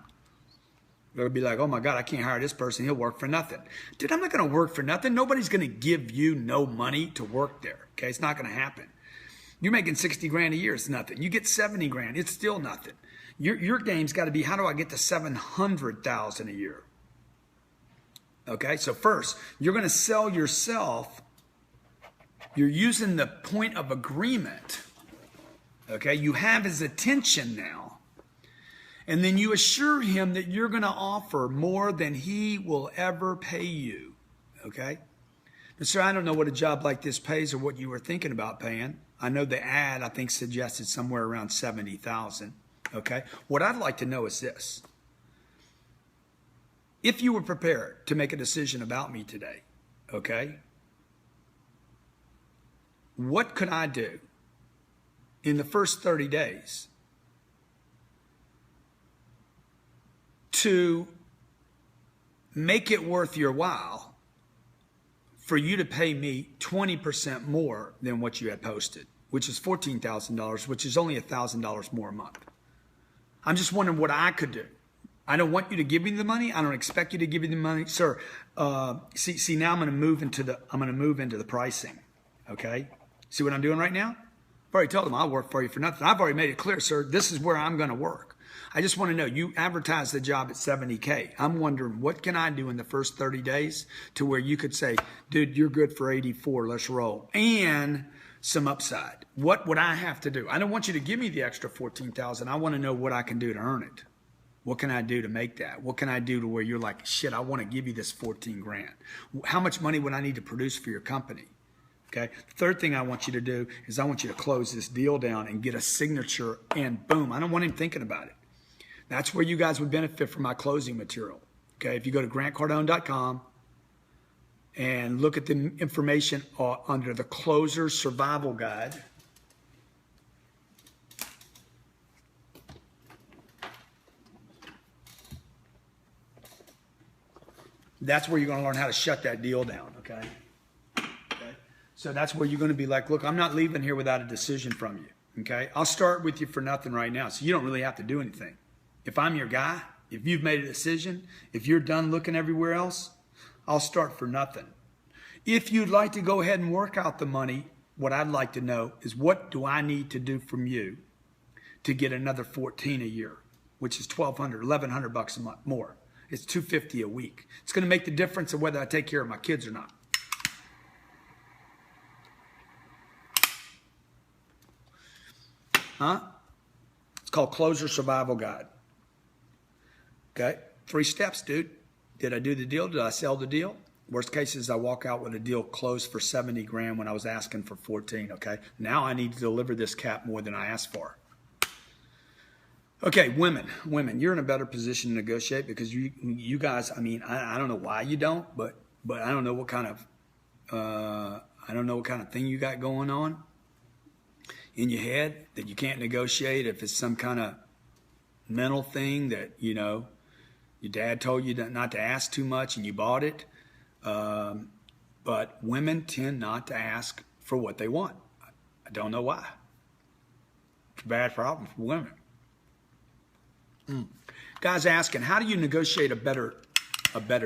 They'll be like, oh my God, I can't hire this person. He'll work for nothing. Dude, I'm not going to work for nothing. Nobody's going to give you no money to work there. Okay, it's not going to happen. You're making 60 grand a year, it's nothing. You get 70 grand, it's still nothing. Your game's got to be, how do I get to 700,000 a year? Okay, so first, you're going to sell yourself. You're using the point of agreement. Okay, you have his attention now. And then you assure him that you're going to offer more than he will ever pay you. Okay? And sir, I don't know what a job like this pays or what you were thinking about paying. I know the ad, I think, suggested somewhere around 70,000. Okay? What I'd like to know is this. If you were prepared to make a decision about me today, okay, what could I do in the first 30 days to make it worth your while for you to pay me 20% more than what you had posted, which is $14,000, which is only $1,000 more a month? I'm just wondering what I could do. I don't want you to give me the money. I don't expect you to give me the money, sir. See. Now I'm going to move into the pricing. Okay. See what I'm doing right now? I've already told them I'll work for you for nothing. I've already made it clear, sir, this is where I'm going to work. I just want to know, you advertise the job at $70K. I'm wondering, what can I do in the first 30 days to where you could say, dude, you're good for 84, let's roll. And some upside. What would I have to do? I don't want you to give me the extra $14,000. I want to know what I can do to earn it. What can I do to make that? What can I do to where you're like, shit, I want to give you this 14 grand. How much money would I need to produce for your company? Okay. The third thing I want you to do is I want you to close this deal down and get a signature, and boom. I don't want him thinking about it. That's where you guys would benefit from my closing material. Okay. If you go to grantcardone.com and look at the information under the Closer Survival Guide. That's where you're going to learn how to shut that deal down, okay? So that's where you're going to be like, look, I'm not leaving here without a decision from you, okay? I'll start with you for nothing right now, so you don't really have to do anything. If I'm your guy, if you've made a decision, if you're done looking everywhere else, I'll start for nothing. If you'd like to go ahead and work out the money, what I'd like to know is, what do I need to do from you to get another 14 a year, which is $1,200, $1,100 a month more. It's $250 a week. It's going to make the difference of whether I take care of my kids or not. Huh? It's called Closer Survival Guide. Okay? 3 steps, dude. Did I do the deal? Did I sell the deal? Worst case is I walk out with a deal closed for 70 grand when I was asking for 14, okay? Now I need to deliver this cap more than I asked for. Okay, women, you're in a better position to negotiate because you guys, I mean, I don't know why you don't, but I don't know what kind of thing you got going on in your head that you can't negotiate. If it's some kind of mental thing that, you know, your dad told you not to ask too much and you bought it. But women tend not to ask for what they want. I don't know why. It's a bad problem for women. Guys asking, how do you negotiate a better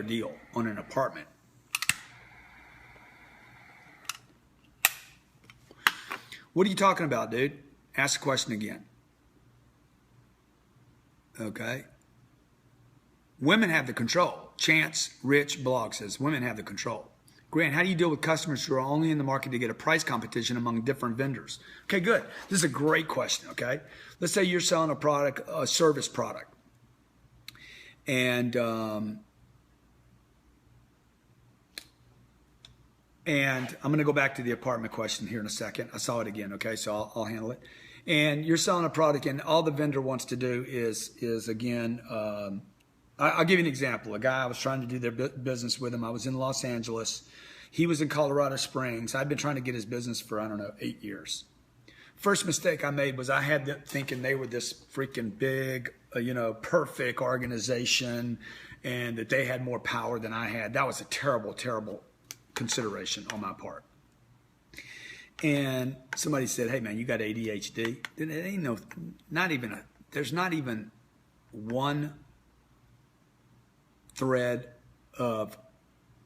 deal on an apartment? What are you talking about, dude? Ask the question again. Okay. Women have the control. Chance Rich Blog says women have the control. Grant, how do you deal with customers who are only in the market to get a price competition among different vendors? Okay, good. This is a great question, okay? Let's say you're selling a product, a service product. And I'm going to go back to the apartment question here in a second. I saw it again, okay? So I'll handle it. And you're selling a product, and all the vendor wants to do is again, I'll give you an example. A guy, I was trying to do their business with him. I was in Los Angeles. He was in Colorado Springs. I'd been trying to get his business for, 8 years. First mistake I made was I had them thinking they were this freaking big, perfect organization and that they had more power than I had. That was a terrible, terrible consideration on my part. And somebody said, hey, man, you got ADHD? There's not even one thread of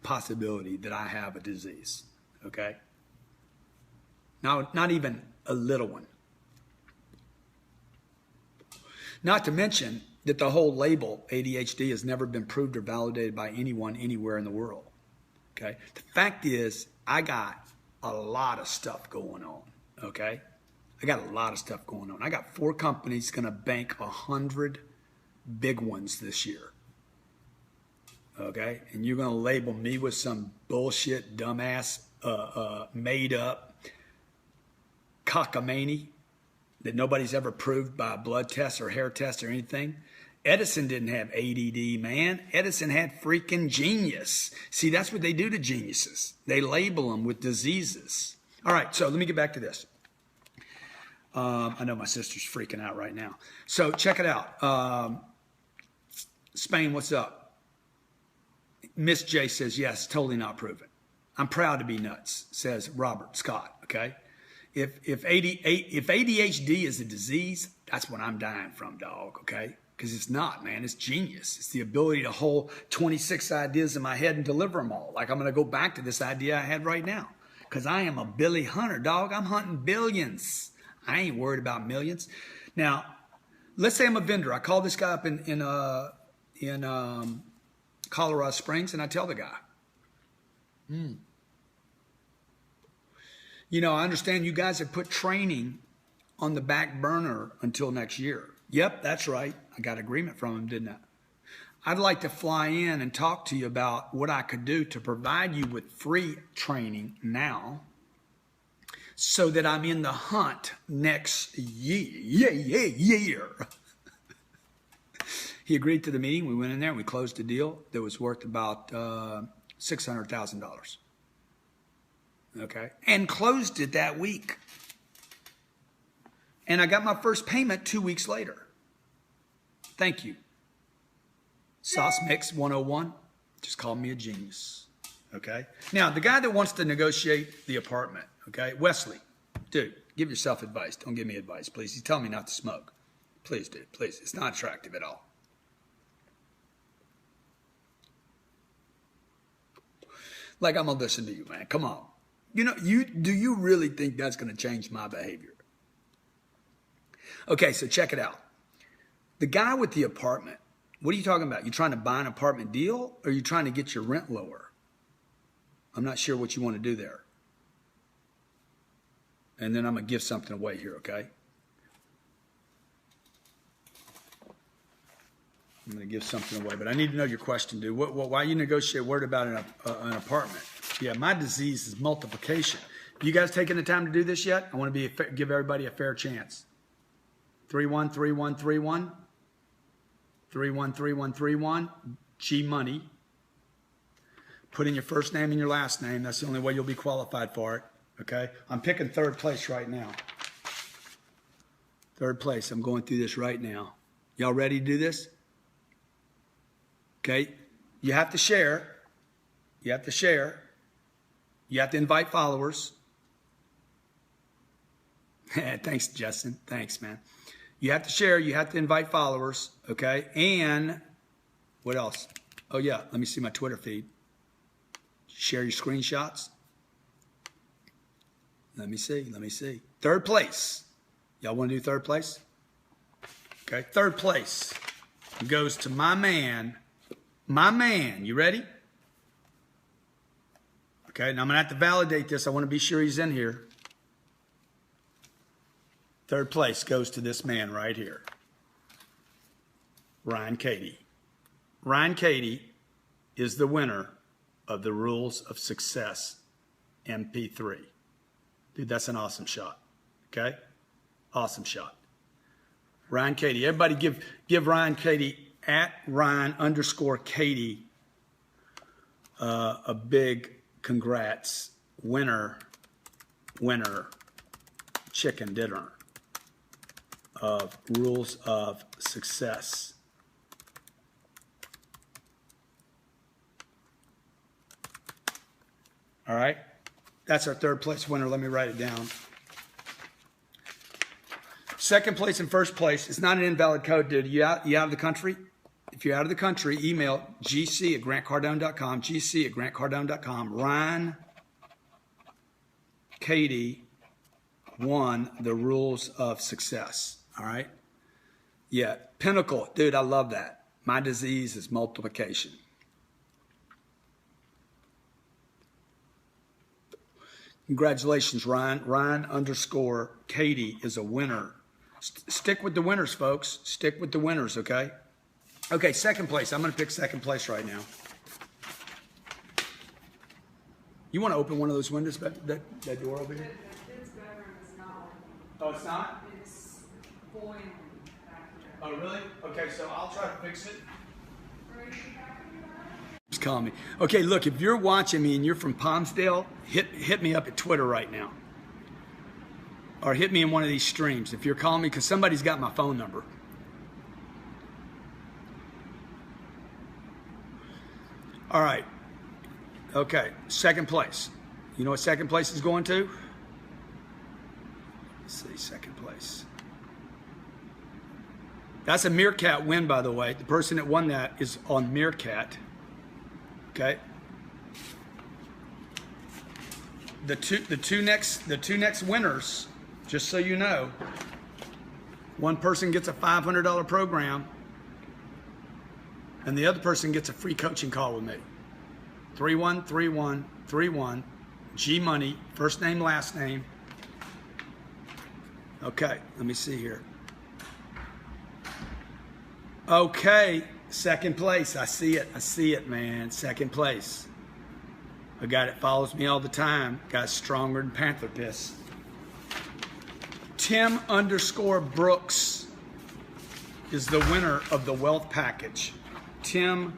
possibility that I have a disease, okay? Now, not even a little one. Not to mention that the whole label ADHD has never been proved or validated by anyone anywhere in the world, okay? The fact is, I got a lot of stuff going on, okay? I got a lot of stuff going on. I got 4 companies going to bank 100 big ones this year. Okay, and you're going to label me with some bullshit, dumbass, made up cockamamie that nobody's ever proved by a blood test or hair test or anything? Edison didn't have ADD, man. Edison had freaking genius. See, that's what they do to geniuses. They label them with diseases. All right, so let me get back to this. I know my sister's freaking out right now. So check it out. Spain, what's up? Miss J says, yes, totally not proven. I'm proud to be nuts, says Robert Scott, okay? If ADHD is a disease, that's what I'm dying from, dog, okay? Because it's not, man. It's genius. It's the ability to hold 26 ideas in my head and deliver them all. Like I'm going to go back to this idea I had right now. because I am a Billy Hunter, dog. I'm hunting billions. I ain't worried about millions. Now, let's say I'm a vendor. I call this guy up in Colorado Springs, and I tell the guy, you know, I understand you guys have put training on the back burner until next year. Yep, that's right. I got agreement from him, didn't I? I'd like to fly in and talk to you about what I could do to provide you with free training now so that I'm in the hunt next year. He agreed to the meeting. We went in there and we closed a deal that was worth about $600,000. Okay. And closed it that week. And I got my first payment 2 weeks later. Thank you. Sauce Mix 101 just called me a genius. Okay. Now, the guy that wants to negotiate the apartment, okay, Wesley, dude, give yourself advice. Don't give me advice, please. He's telling me not to smoke. Please, dude, please. It's not attractive at all. Like, I'm going to listen to you, man. Come on. You know, do you really think that's going to change my behavior? Okay, so check it out. The guy with the apartment, what are you talking about? You trying to buy an apartment deal or are you trying to get your rent lower? I'm not sure what you want to do there. And then I'm going to give something away here, okay? I'm going to give something away, but I need to know your question, dude. Why you negotiate word about an apartment? Yeah, my disease is multiplication. You guys taking the time to do this yet? I want to give everybody a fair chance. 313131. 313131. G Money. Put in your first name and your last name. That's the only way you'll be qualified for it. Okay? I'm picking third place right now. Third place. I'm going through this right now. Y'all ready to do this? Okay? You have to share. You have to share. You have to invite followers. Thanks, Justin. Thanks, man. You have to share. You have to invite followers. Okay? And what else? Oh, yeah. Let me see my Twitter feed. Share your screenshots. Let me see. Let me see. Third place. Y'all want to do third place? Okay. Third place goes to my man. My man. You ready? Okay. Now I'm going to have to validate this. I want to be sure he's in here. Third place goes to this man right here. Ryan Cady. Ryan Cady is the winner of the Rules of Success MP3. Dude, that's an awesome shot. Okay? Awesome shot. Ryan Cady. Everybody give Ryan Cady at Ryan_Cady a big congrats. Winner chicken dinner of Rules of Success. All right? That's our third place winner. Let me write it down. Second place and first place. It's not an invalid code, dude. You out of the country? If you're out of the country, email gc@grantcardone.com, gc@grantcardone.com. Ryan Cady won the Rules of Success. All right? Yeah. Pinnacle. Dude, I love that. My disease is multiplication. Congratulations, Ryan. Ryan_Cady is a winner. Stick with the winners, folks. Stick with the winners, okay? Okay, second place. I'm going to pick second place right now. You want to open one of those windows, that door over here? It's better and it's not. Oh, it's not? It's boiling back here. Oh, really? Okay, so I'll try to fix it. Just call me. Okay, look, if you're watching me and you're from Palmsdale, hit me up at Twitter right now. Or hit me in one of these streams if you're calling me, because somebody's got my phone number. All right. Okay, second place. You know what second place is going to? Let's see, second place. That's a Meerkat win, by the way. The person that won that is on Meerkat. Okay. the two next winners, just so you know, one person gets a $500 program, and the other person gets a free coaching call with me. 313131 G Money, first name, last name. Okay, let me see here. Okay, second place. I see it, man. Second place. A guy that follows me all the time. Guy's stronger than Panther piss. Tim_Brooks is the winner of the wealth package. Tim_Brooks,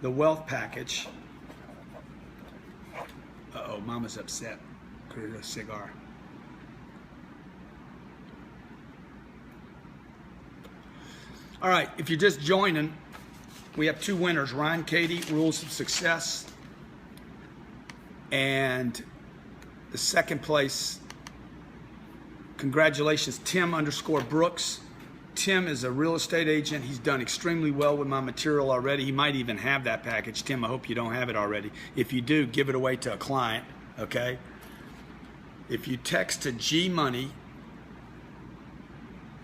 the wealth package. Uh-oh, Mama's upset. Could have a cigar. All right, if you're just joining, we have two winners, Ryan Cady, Rules of Success, and the second place, congratulations, Tim_Brooks. Tim is a real estate agent. He's done extremely well with my material already. He might even have that package. Tim, I hope you don't have it already. If you do, give it away to a client, okay? If you text to G Money,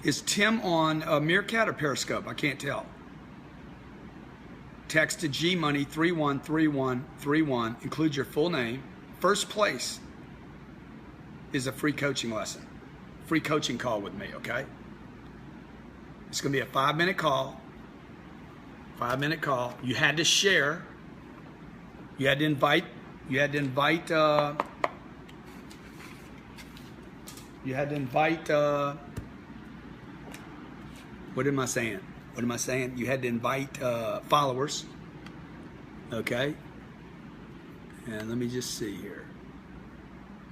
is Tim on Meerkat or Periscope? I can't tell. Text to G Money 313131. Include your full name. First place is a free coaching lesson. Free coaching call with me, okay? It's going to be a 5-minute call. 5-minute call. You had to share. You had to invite. What am I saying? You had to invite followers. Okay. And let me just see here.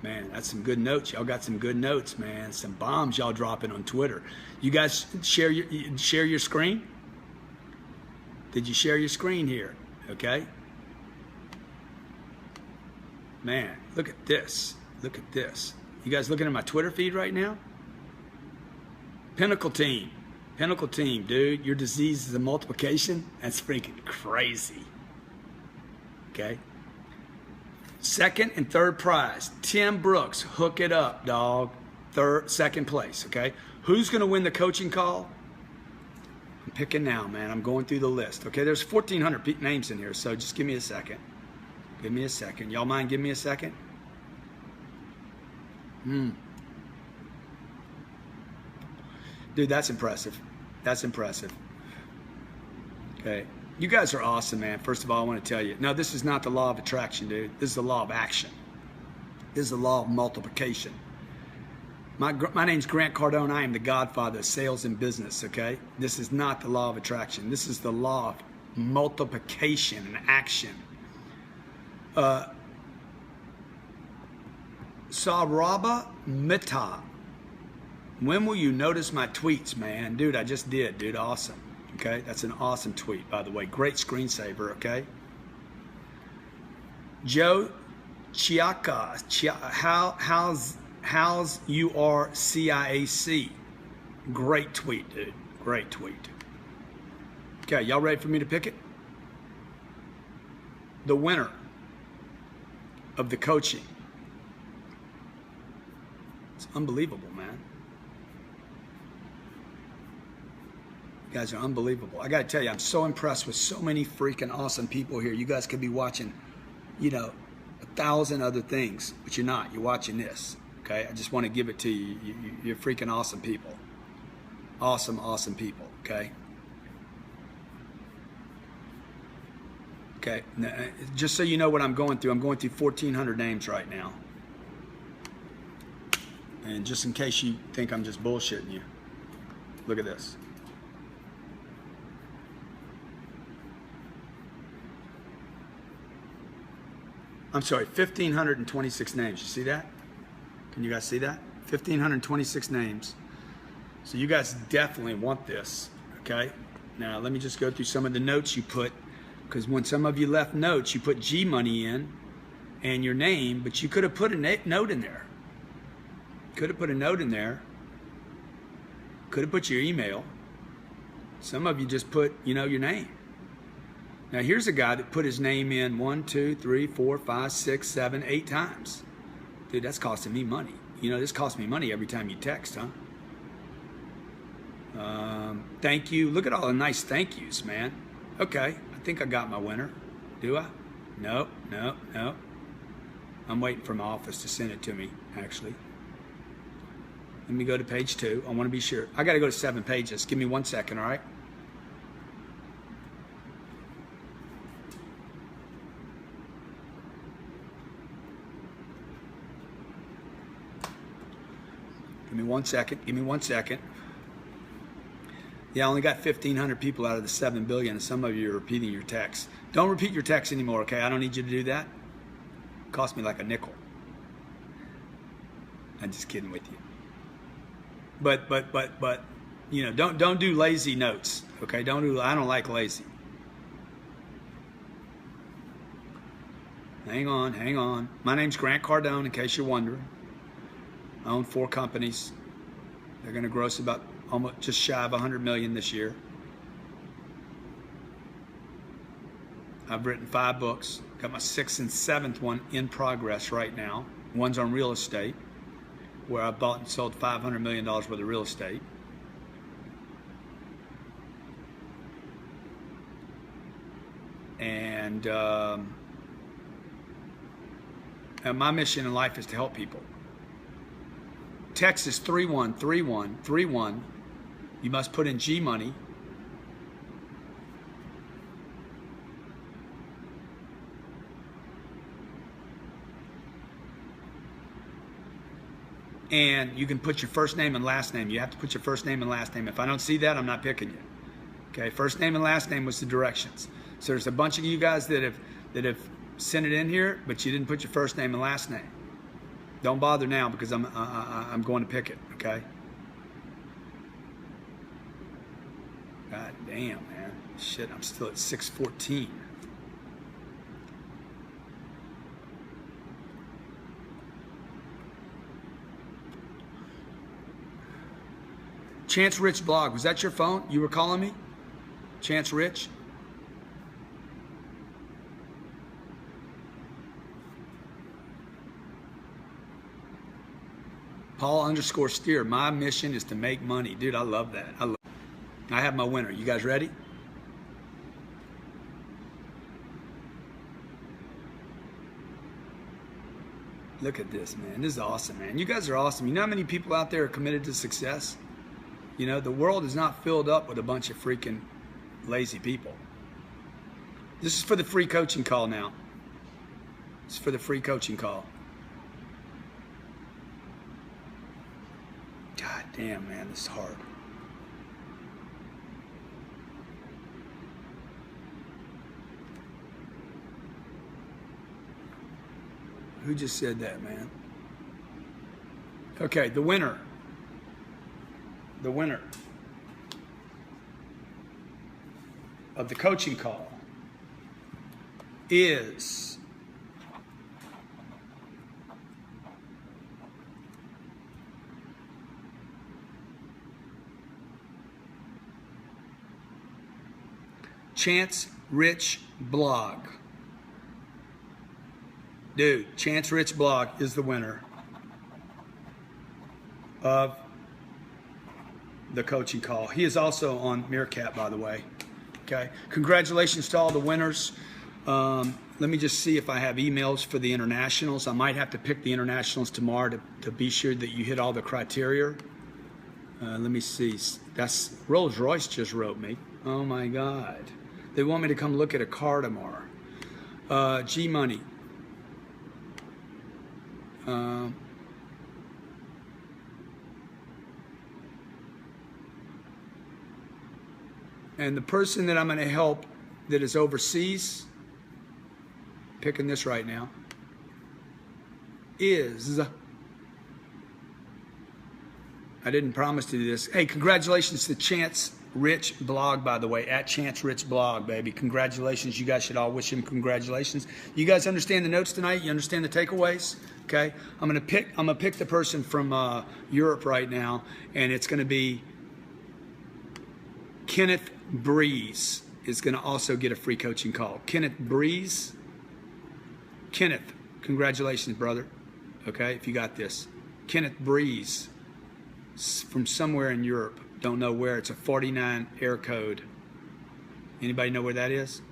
Man, that's some good notes. Y'all got some good notes, man. Some bombs y'all dropping on Twitter. You guys share your screen? Did you share your screen here? Okay. Man, look at this. Look at this. You guys looking at my Twitter feed right now? Pinnacle team, dude. Your disease is a multiplication. That's freaking crazy. Okay. Second and third prize, Tim Brooks. Hook it up, dog. Second place, okay? Who's going to win the coaching call? I'm picking now, man. I'm going through the list. Okay, there's 1,400 names in here, so just give me a second. Give me a second. Y'all mind giving me a second? Dude, that's impressive. That's impressive. Okay. You guys are awesome, man. First of all, I want to tell you. No, this is not the law of attraction, dude. This is the law of action. This is the law of multiplication. My name's Grant Cardone. I am the godfather of sales and business, okay? This is not the law of attraction. This is the law of multiplication and action. Saraba Mita. When will you notice my tweets, man? Dude, I just did, dude. Awesome. Okay, that's an awesome tweet, by the way. Great screensaver, okay? Joe Chiaka, how's you are CIAC? Great tweet, dude. Great tweet. Okay, y'all ready for me to pick it? The winner of the coaching. It's unbelievable, man. You guys are unbelievable. I got to tell you, I'm so impressed with so many freaking awesome people here. You guys could be watching, 1,000 other things, but you're not. You're watching this, okay? I just want to give it to you. You're freaking awesome people. Awesome, awesome people, okay? Okay, now, just so you know what I'm going through 1,400 names right now. And just in case you think I'm just bullshitting you, look at this. I'm sorry, 1,526 names. You see that? Can you guys see that? 1,526 names. So you guys definitely want this, okay? Now, let me just go through some of the notes you put, because when some of you left notes, you put G Money in and your name, but you could have put a note in there. Could have put a note in there. Could have put your email. Some of you just put, your name. Now here's a guy that put his name in 1, 2, 3, 4, 5, 6, 7, 8 times. Dude, that's costing me money. You know, this costs me money every time you text, huh? Thank you. Look at all the nice thank yous, man. Okay, I think I got my winner. Do I? Nope, nope, nope. I'm waiting for my office to send it to me, actually. Let me go to page 2. I want to be sure. I got to go to 7 pages. Give me 1 second, all right? Give me 1 second. Give me 1 second. Yeah, I only got 1,500 people out of the 7 billion, and some of you are repeating your text. Don't repeat your text anymore, okay? I don't need you to do that. It cost me like a nickel. I'm just kidding with you. But you know, don't do lazy notes, okay? I don't like lazy. Hang on. My name's Grant Cardone, in case you're wondering. I own 4 companies. They're going to gross about almost just shy of 100 million this year. I've written 5 books. Got my 6th and 7th one in progress right now. One's on real estate, where I bought and sold $500 million worth of real estate. And my mission in life is to help people. Text is 313131. You must put in G money. And you can put your first name and last name. You have to put your first name and last name. If I don't see that, I'm not picking you. Okay, first name and last name was the directions. So there's a bunch of you guys that have sent it in here, but you didn't put your first name and last name. Don't bother now because I'm going to pick it. Okay. God damn, man. Shit, I'm still at 614. Chance Rich blog. Was that your phone? You were calling me? Chance Rich? Paul_Steer. My mission is to make money. Dude, I love that. I have my winner. You guys ready? Look at this, man. This is awesome, man. You guys are awesome. You know how many people out there are committed to success? You know, the world is not filled up with a bunch of freaking lazy people. This is for the free coaching call now. This is for the free coaching call. God damn, man, this is hard. Who just said that, man? Okay, the winner. The winner of the coaching call is Chance Rich Blog. Dude, Chance Rich Blog is the winner of the coaching call. He is also on Meerkat, by the way. Okay. Congratulations to all the winners. Let me just see if I have emails for the internationals. I might have to pick the internationals tomorrow to be sure that you hit all the criteria. Let me see. That's Rolls Royce just wrote me. Oh my God. They want me to come look at a car tomorrow. G Money. And the person that I'm going to help that is overseas, picking this right now, is, I didn't promise to do this. Hey, congratulations to Chance Rich Blog, by the way, at Chance Rich Blog, baby. Congratulations. You guys should all wish him congratulations. You guys understand the notes tonight? You understand the takeaways? Okay. I'm gonna pick the person from Europe right now, and it's gonna be Kenneth Breeze. is going to also get a free coaching call. Kenneth Breeze. Kenneth, congratulations, brother. Okay, if you got this. Kenneth Breeze from somewhere in Europe. Don't know where. It's a 49 air code. Anybody know where that is?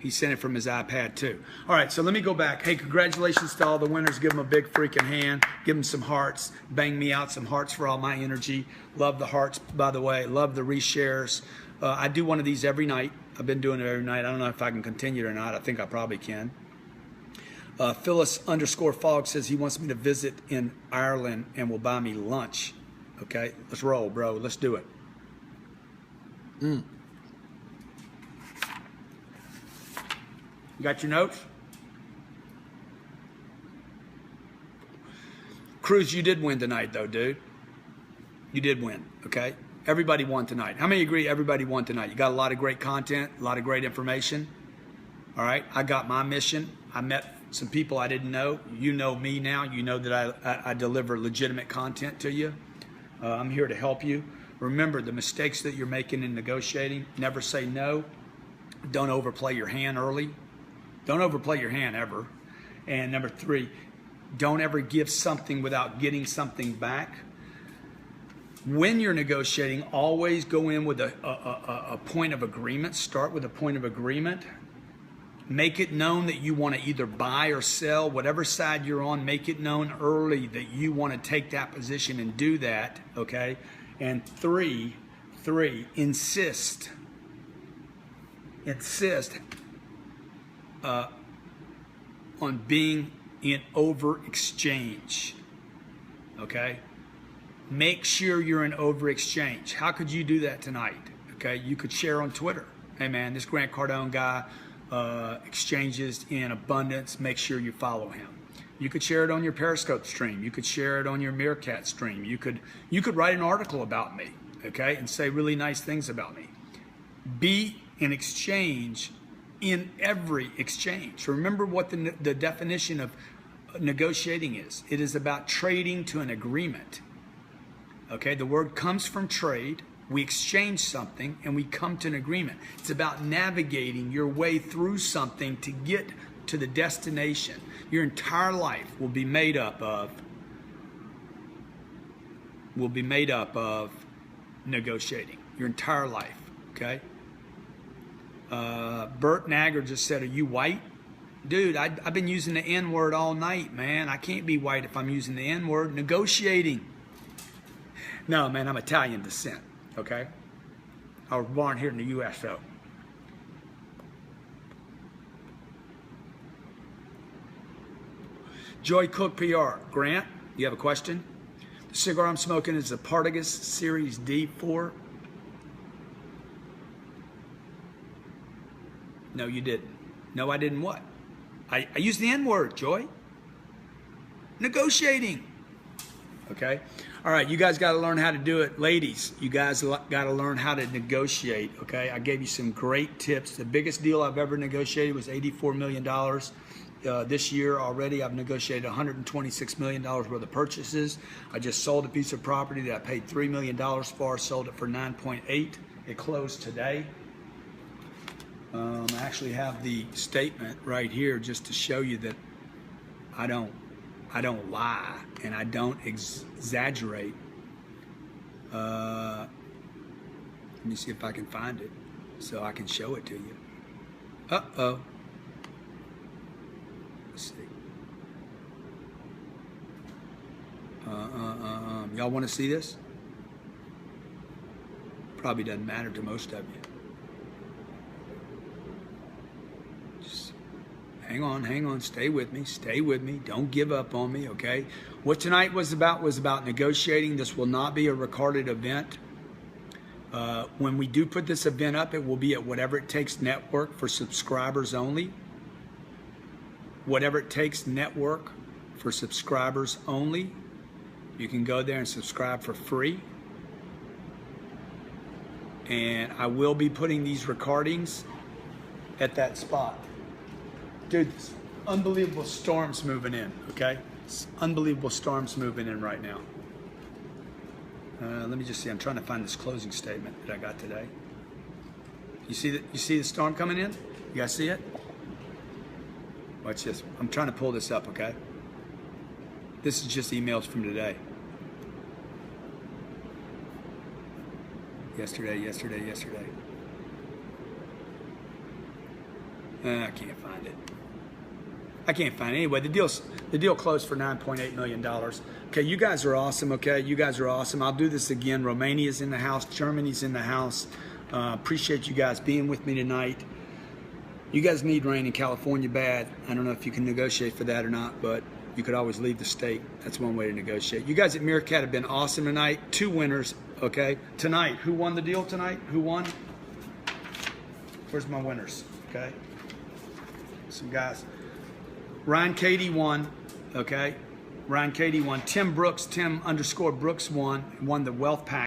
He sent it from his iPad too. All right, so let me go back. Hey, congratulations to all the winners. Give them a big freaking hand. Give them some hearts. Bang me out some hearts for all my energy. Love the hearts, by the way. Love the reshares. I do one of these every night. I've been doing it every night. I don't know if I can continue it or not. I think I probably can. Phyllis_Fogg says he wants me to visit in Ireland and will buy me lunch. Okay, let's roll, bro. Let's do it. You got your notes? Cruz, you did win tonight, though, dude. You did win, okay? Everybody won tonight. How many agree everybody won tonight? You got a lot of great content, a lot of great information. All right, I got my mission. I met some people I didn't know. You know me now. You know that I deliver legitimate content to you. I'm here to help you. Remember the mistakes that you're making in negotiating. Never say no. Don't overplay your hand early. Don't overplay your hand ever. And number 3, don't ever give something without getting something back. When you're negotiating, always go in with a point of agreement. Start with a point of agreement. Make it known that you want to either buy or sell. Whatever side you're on, make it known early that you want to take that position and do that, okay? And 3, insist on being in over exchange, okay? Make sure you're in over exchange. How could you do that tonight? Okay, you could share on Twitter. Hey man, this Grant Cardone guy exchanges in abundance. Make sure you follow him. You could share it on your Periscope stream. You could share it on your Meerkat stream. You could write an article about me, okay, and say really nice things about me. Be in exchange in every exchange. Remember what the definition of negotiating is. It is about trading to an agreement. Okay, the word comes from trade. We exchange something and we come to an agreement. It's about navigating your way through something to get to the destination. Your entire life will be made up of negotiating. Your entire life, okay? Bert Nagger just said, are you white? Dude, I've been using the N-word all night, man. I can't be white if I'm using the N-word. Negotiating. No, man, I'm Italian descent, okay? I was born here in the U.S., though. Joy Cook PR. Grant, you have a question? The cigar I'm smoking is the Partagas Series D4. No, you didn't. No, I didn't what? I used the N-word, Joy. Negotiating. Okay? All right, you guys got to learn how to do it. Ladies, you guys got to learn how to negotiate, okay? I gave you some great tips. The biggest deal I've ever negotiated was $84 million. This year already, I've negotiated $126 million worth of purchases. I just sold a piece of property that I paid $3 million for, sold it for 9.8. It closed today. I actually have the statement right here just to show you that I don't lie and I don't exaggerate. Let me see if I can find it so I can show it to you. Uh-oh. Let's see. Y'all want to see this? Probably doesn't matter to most of you. Hang on, stay with me, don't give up on me, okay? What tonight was about negotiating. This will not be a recorded event. When we do put this event up, it will be at Whatever It Takes Network for subscribers only. Whatever It Takes Network for subscribers only. You can go there and subscribe for free. And I will be putting these recordings at that spot. Dude, unbelievable storms moving in, okay? Unbelievable storms moving in right now. Let me just see. I'm trying to find this closing statement that I got today. You see the storm coming in? You guys see it? Watch this. I'm trying to pull this up, okay? This is just emails from today. Yesterday. I can't find it. Anyway, the deal closed for $9.8 million. Okay, you guys are awesome, okay? You guys are awesome. I'll do this again. Romania's in the house. Germany's in the house. Appreciate you guys being with me tonight. You guys need rain in California bad. I don't know if you can negotiate for that or not, but you could always leave the state. That's one way to negotiate. You guys at Meerkat have been awesome tonight. 2 winners, okay? Tonight, who won the deal tonight? Who won? Where's my winners, okay? Some guys. Ryan Cady won, okay? Ryan Cady won. Tim _Brooks won the wealth pack.